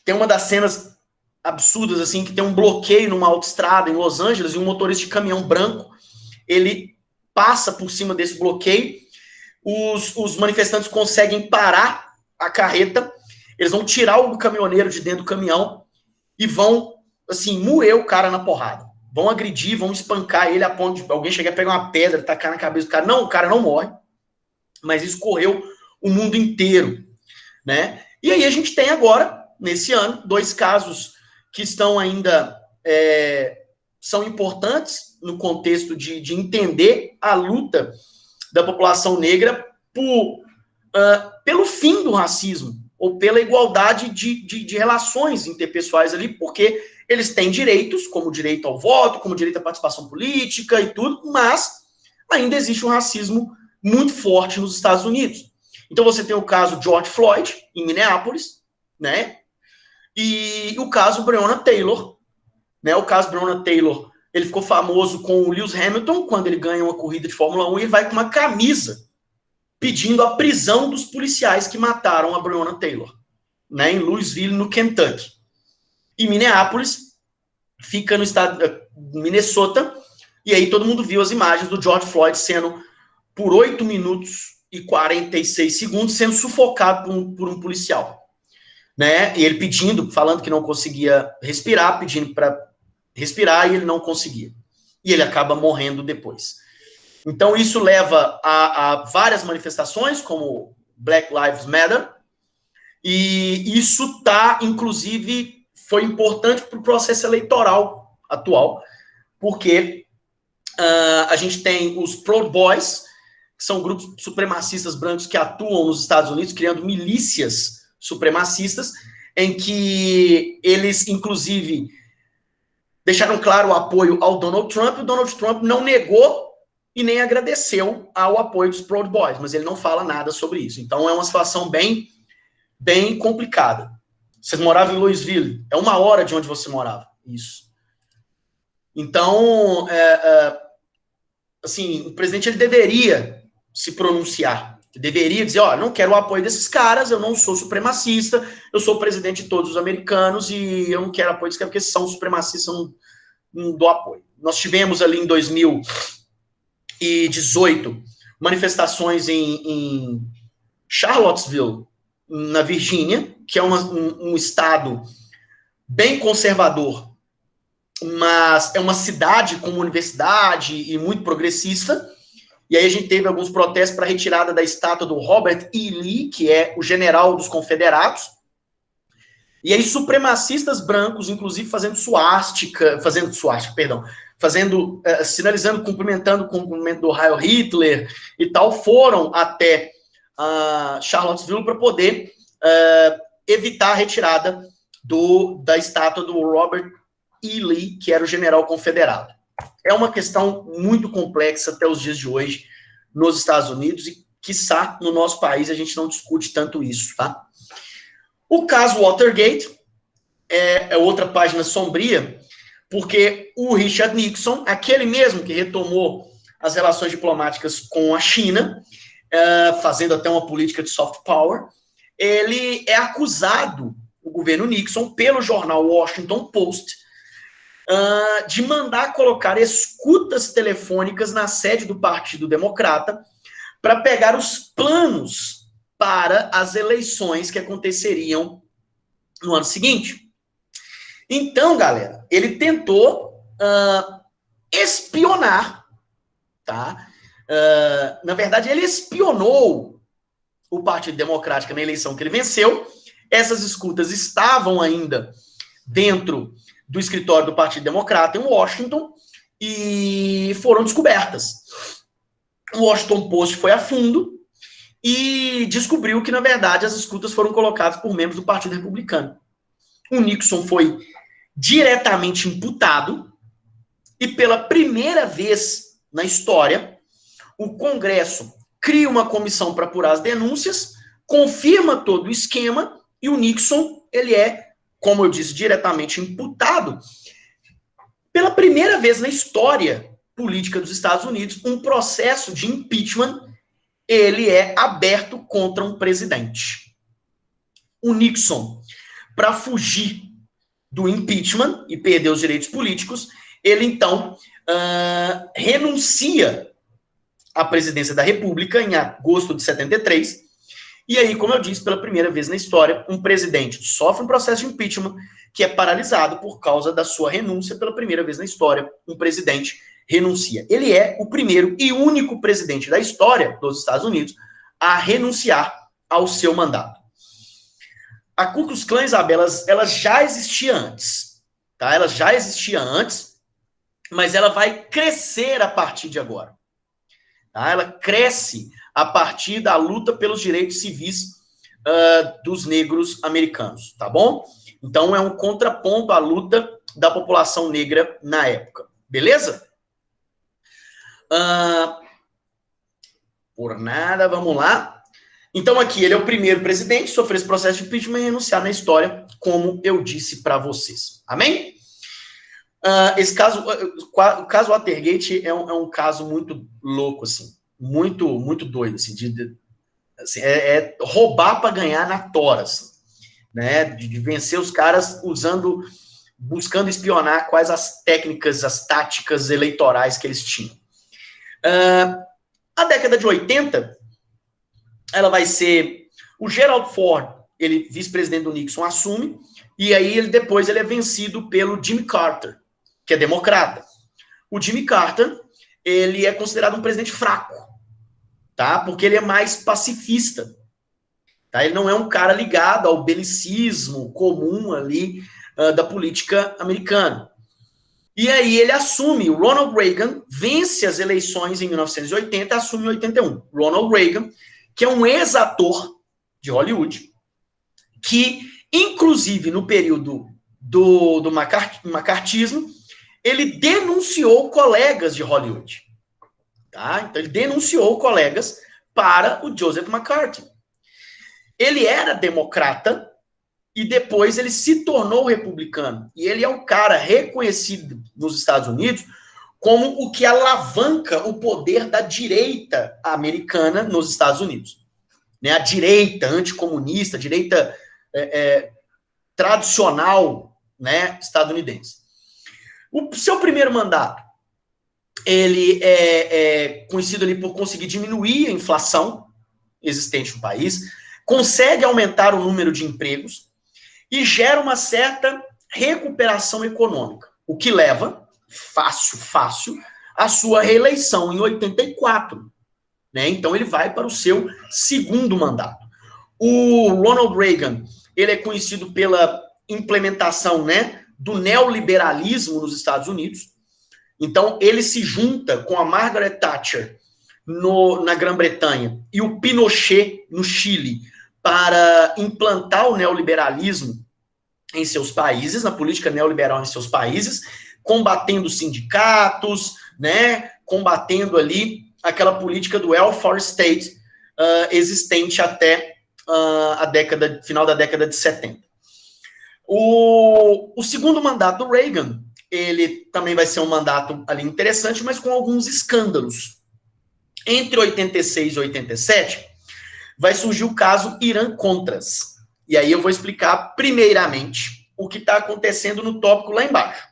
Tem uma das cenas absurdas, assim, que tem um bloqueio numa autoestrada em Los Angeles e um motorista de caminhão branco, ele passa por cima desse bloqueio, os manifestantes conseguem parar a carreta, eles vão tirar o caminhoneiro de dentro do caminhão e vão, assim, moer o cara na porrada. Vão agredir, vão espancar ele a ponto de alguém chegar a pegar uma pedra, tacar na cabeça do cara. Não, o cara não morre, mas isso correu o mundo inteiro, né? E aí a gente tem agora, nesse ano, 2 casos que estão ainda são importantes no contexto de entender a luta da população negra pelo fim do racismo, ou pela igualdade de relações interpessoais ali, porque eles têm direitos, como o direito ao voto, como o direito à participação política e tudo, mas ainda existe um racismo muito forte nos Estados Unidos. Então você tem o caso George Floyd, em Minneapolis, né? E o caso Breonna Taylor, né? O caso Breonna Taylor, ele ficou famoso com o Lewis Hamilton, quando ele ganha uma corrida de Fórmula 1, e ele vai com uma camisa pedindo a prisão dos policiais que mataram a Breonna Taylor, né, em Louisville, no Kentucky. E Minneapolis fica no estado de Minnesota, e aí todo mundo viu as imagens do George Floyd sendo, por 8 minutos e 46 segundos, sendo sufocado por um policial. Né? E ele pedindo, falando que não conseguia respirar, pedindo para respirar, e ele não conseguia. E ele acaba morrendo depois. Então, isso leva a várias manifestações, como Black Lives Matter, e isso inclusive, foi importante para o processo eleitoral atual, porque a gente tem os Proud Boys, que são grupos supremacistas brancos que atuam nos Estados Unidos, criando milícias supremacistas, em que eles, inclusive, deixaram claro o apoio ao Donald Trump, e o Donald Trump não negou e nem agradeceu ao apoio dos Proud Boys, mas ele não fala nada sobre isso. Então é uma situação bem, bem complicada. Vocês moravam em Louisville, é 1 hora de onde você morava. Isso. Então, assim, o presidente ele deveria se pronunciar, deveria dizer, não quero o apoio desses caras, eu não sou supremacista, eu sou o presidente de todos os americanos e eu não quero apoio desses caras, porque eles são supremacistas, eu não dou apoio. Nós tivemos ali em 2018 manifestações em Charlottesville, na Virgínia, que é um estado bem conservador, mas é uma cidade com uma universidade e muito progressista. E aí a gente teve alguns protestos para a retirada da estátua do Robert E. Lee, que é o general dos confederados. E aí supremacistas brancos, inclusive sinalizando, cumprimentando o cumprimento do Heil Hitler e tal, foram até Charlottesville para poder evitar a retirada da estátua do Robert E. Lee, que era o general confederado. É uma questão muito complexa até os dias de hoje nos Estados Unidos e, quiçá, no nosso país a gente não discute tanto isso, tá? O caso Watergate é outra página sombria, porque o Richard Nixon, aquele mesmo que retomou as relações diplomáticas com a China, fazendo até uma política de soft power, ele é acusado, o governo Nixon, pelo jornal Washington Post, de mandar colocar escutas telefônicas na sede do Partido Democrata para pegar os planos para as eleições que aconteceriam no ano seguinte. Então, galera, ele tentou espionar, tá? Na verdade, ele espionou o Partido Democrático na eleição que ele venceu. Essas escutas estavam ainda dentro do escritório do Partido Democrata em Washington e foram descobertas. O Washington Post foi a fundo e descobriu que, na verdade, as escutas foram colocadas por membros do Partido Republicano. O Nixon foi diretamente imputado e, pela primeira vez na história, o Congresso cria uma comissão para apurar as denúncias, confirma todo o esquema e o Nixon, ele é, como eu disse, diretamente imputado. Pela primeira vez na história política dos Estados Unidos, um processo de impeachment, ele é aberto contra um presidente. O Nixon, para fugir do impeachment e perder os direitos políticos, ele então renuncia à presidência da República em agosto de 73. E aí, como eu disse, pela primeira vez na história, um presidente sofre um processo de impeachment que é paralisado por causa da sua renúncia. Pela primeira vez na história, um presidente renuncia. Ele é o primeiro e único presidente da história dos Estados Unidos a renunciar ao seu mandato. A Ku Klux Klan, Isabela, ela já existia antes, tá? Ela já existia antes, mas ela vai crescer a partir de agora. Tá? Ela cresce a partir da luta pelos direitos civis dos negros americanos, tá bom? Então, é um contraponto à luta da população negra na época. Beleza? Por nada, vamos lá. Então, aqui, ele é o primeiro presidente que sofreu esse processo de impeachment e renunciar na história, como eu disse para vocês. Amém? Esse caso, o caso Watergate é um caso muito louco, assim. Muito doido, assim. Assim, é roubar para ganhar na tora, assim, né? De vencer os caras buscando espionar quais as técnicas, as táticas eleitorais que eles tinham. A década de 80, ela vai ser... O Gerald Ford, ele, vice-presidente do Nixon, assume, e aí depois ele é vencido pelo Jimmy Carter, que é democrata. O Jimmy Carter, ele é considerado um presidente fraco, tá? Porque ele é mais pacifista. Tá? Ele não é um cara ligado ao belicismo comum ali da política americana. E aí ele assume, o Ronald Reagan vence as eleições em 1980 e assume em 81. Ronald Reagan, que é um ex-ator de Hollywood, que, inclusive, no período do macartismo, ele denunciou colegas de Hollywood. Tá? Então, ele denunciou colegas para o Joseph McCarthy. Ele era democrata e depois ele se tornou republicano. E ele é um cara reconhecido nos Estados Unidos como o que alavanca o poder da direita americana nos Estados Unidos. Né? A direita anticomunista, a direita tradicional, né, estadunidense. O seu primeiro mandato, ele é conhecido ali por conseguir diminuir a inflação existente no país, consegue aumentar o número de empregos e gera uma certa recuperação econômica, o que leva, fácil, a sua reeleição em 84. Né? Então, ele vai para o seu segundo mandato. O Ronald Reagan, ele é conhecido pela implementação, né, do neoliberalismo nos Estados Unidos. Então, ele se junta com a Margaret Thatcher na Grã-Bretanha e o Pinochet no Chile para implantar o neoliberalismo em seus países, na política neoliberal em seus países, combatendo sindicatos, né, combatendo ali aquela política do welfare state existente até final da década de 70. O segundo mandato do Reagan, ele também vai ser um mandato ali interessante, mas com alguns escândalos. Entre 86 e 87, vai surgir o caso Irã-Contras. E aí eu vou explicar, primeiramente, o que está acontecendo no tópico lá embaixo.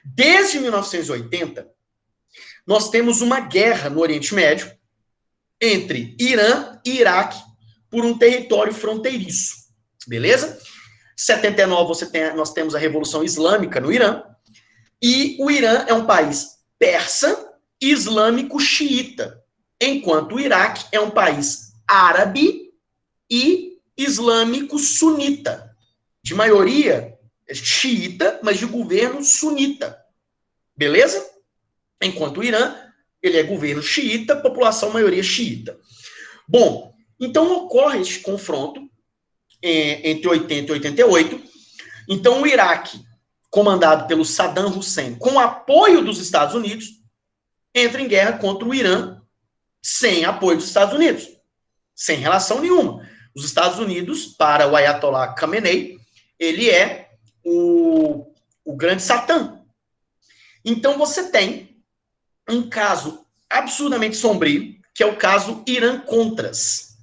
Desde 1980, nós temos uma guerra no Oriente Médio entre Irã e Iraque por um território fronteiriço. Beleza? Em 79, nós temos a Revolução Islâmica no Irã. E o Irã é um país persa, islâmico xiita, enquanto o Iraque é um país árabe e islâmico sunita, de maioria xiita, mas de governo sunita. Beleza? Enquanto o Irã, ele é governo xiita, população maioria xiita. Bom, então ocorre este confronto entre 80 e 88. Então o Iraque, comandado pelo Saddam Hussein, com apoio dos Estados Unidos, entra em guerra contra o Irã sem apoio dos Estados Unidos, sem relação nenhuma. Os Estados Unidos, para o Ayatollah Khamenei, ele é o grande Satã. Então você tem um caso absurdamente sombrio, que é o caso Irã-Contras.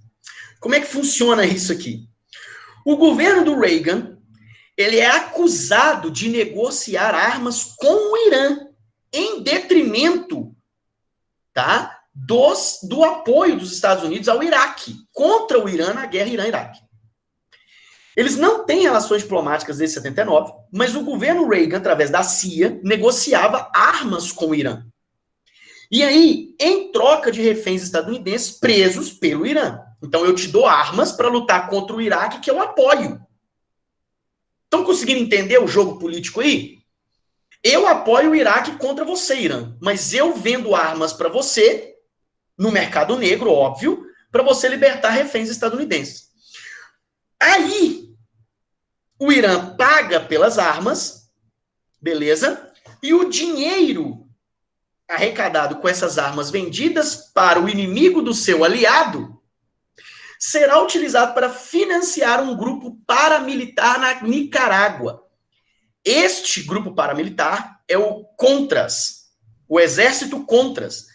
Como é que funciona isso aqui? O governo do Reagan, ele é acusado de negociar armas com o Irã, em detrimento, tá, do apoio dos Estados Unidos ao Iraque, contra o Irã na guerra Irã-Iraque. Eles não têm relações diplomáticas desde 79, mas o governo Reagan, através da CIA, negociava armas com o Irã. E aí, em troca de reféns estadunidenses presos pelo Irã. Então, eu te dou armas para lutar contra o Iraque, que eu apoio. Estão conseguindo entender o jogo político aí? eu apoio o Iraque contra você, Irã, mas eu vendo armas para você, no mercado negro, óbvio, para você libertar reféns estadunidenses. Aí, o Irã paga pelas armas, beleza? E o dinheiro arrecadado com essas armas vendidas para o inimigo do seu aliado será utilizado para financiar um grupo paramilitar na Nicarágua. Este grupo paramilitar é o Contras, o Exército Contras,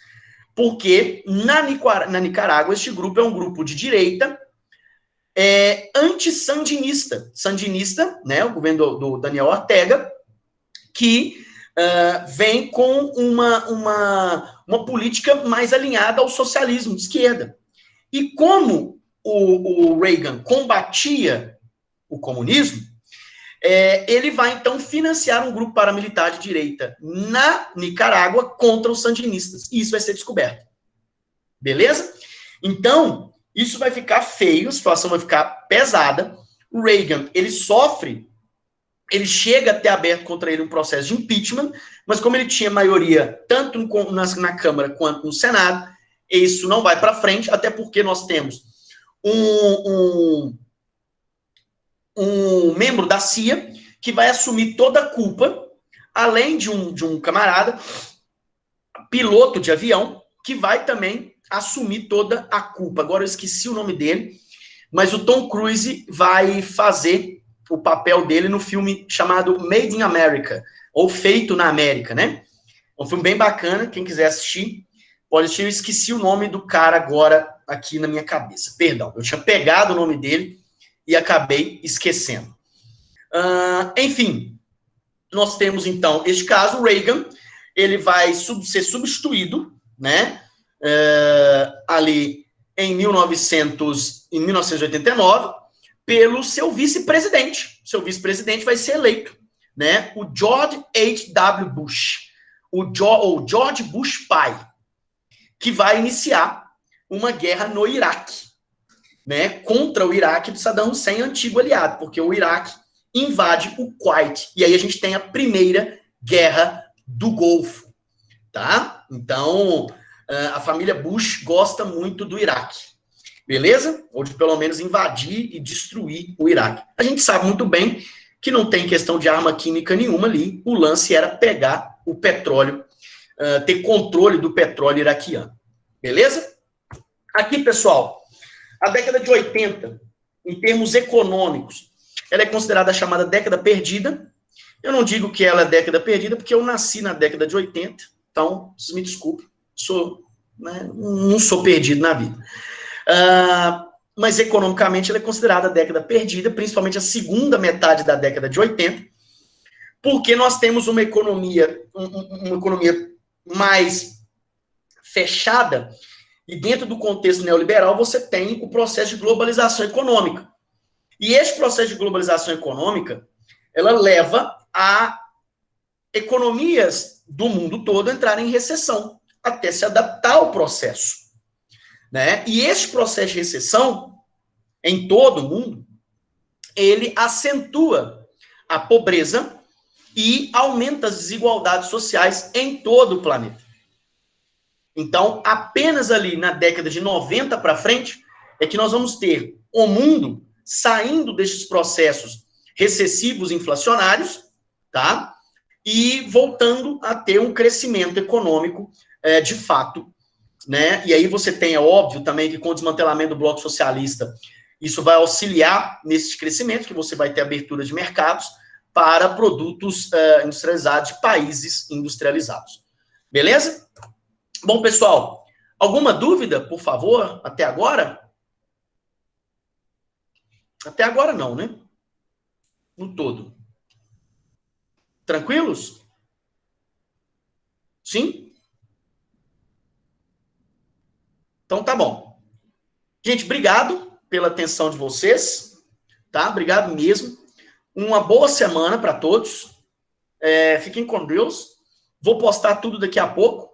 porque na Nicarágua este grupo é um grupo de direita anti-sandinista. Sandinista, né, o governo do Daniel Ortega, que vem com uma política mais alinhada ao socialismo de esquerda. E como o Reagan combatia o comunismo, ele vai, então, financiar um grupo paramilitar de direita na Nicarágua contra os sandinistas. E isso vai ser descoberto. Beleza? Então, isso vai ficar feio, a situação vai ficar pesada. O Reagan, ele chega a ter aberto contra ele um processo de impeachment, mas como ele tinha maioria tanto na Câmara quanto no Senado, isso não vai para frente, até porque nós temos um membro da CIA que vai assumir toda a culpa, além de um camarada, piloto de avião, que vai também assumir toda a culpa. Agora eu esqueci o nome dele, mas o Tom Cruise vai fazer o papel dele no filme chamado Made in America, ou Feito na América, né? Um filme bem bacana, quem quiser assistir, pode assistir. Eu esqueci o nome do cara agora aqui na minha cabeça. Perdão, eu tinha pegado o nome dele e acabei esquecendo. Enfim, nós temos então este caso, o Reagan, ele vai ser substituído, né, ali em 1989, pelo seu vice-presidente. Seu vice-presidente vai ser eleito, né, o George H.W. Bush, ou George Bush pai, que vai iniciar uma guerra no Iraque, né, contra o Iraque do Saddam Hussein, antigo aliado, porque o Iraque invade o Kuwait, e aí a gente tem a primeira guerra do Golfo, tá? Então, a família Bush gosta muito do Iraque, beleza? Ou de pelo menos invadir e destruir o Iraque. A gente sabe muito bem que não tem questão de arma química nenhuma ali, o lance era pegar o petróleo, ter controle do petróleo iraquiano, beleza? Aqui, pessoal, a década de 80, em termos econômicos, ela é considerada a chamada década perdida. Eu não digo que ela é década perdida, porque eu nasci na década de 80, então, vocês me desculpem, não sou perdido na vida. Mas, economicamente, ela é considerada a década perdida, principalmente a segunda metade da década de 80, porque nós temos uma economia mais fechada, e dentro do contexto neoliberal, você tem o processo de globalização econômica. E esse processo de globalização econômica, ela leva a economias do mundo todo a entrarem em recessão, até se adaptar ao processo, né? E esse processo de recessão, em todo o mundo, ele acentua a pobreza e aumenta as desigualdades sociais em todo o planeta. Então, apenas ali na década de 90 para frente, é que nós vamos ter o mundo saindo desses processos recessivos inflacionários, tá? E voltando a ter um crescimento econômico de fato, né? E aí você tem, é óbvio também que com o desmantelamento do bloco socialista, isso vai auxiliar nesse crescimento, que você vai ter abertura de mercados para produtos industrializados de países industrializados. Beleza? Bom, pessoal, alguma dúvida, por favor, até agora? Até agora não, né? No todo. Tranquilos? Sim? Então tá bom. Gente, obrigado pela atenção de vocês, tá? Obrigado mesmo. Uma boa semana para todos. Fiquem com Deus. Vou postar tudo daqui a pouco.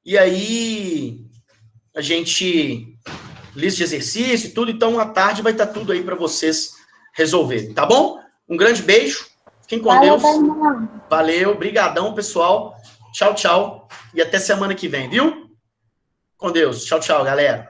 E aí, a gente... lista de exercício e tudo, então à tarde vai estar tudo aí para vocês resolverem, tá bom? Um grande beijo Fiquem com Valeu, Deus. Bernardo. Valeu, brigadão, pessoal. Tchau, tchau. E até semana que vem, viu? Com Deus. Tchau, tchau, galera.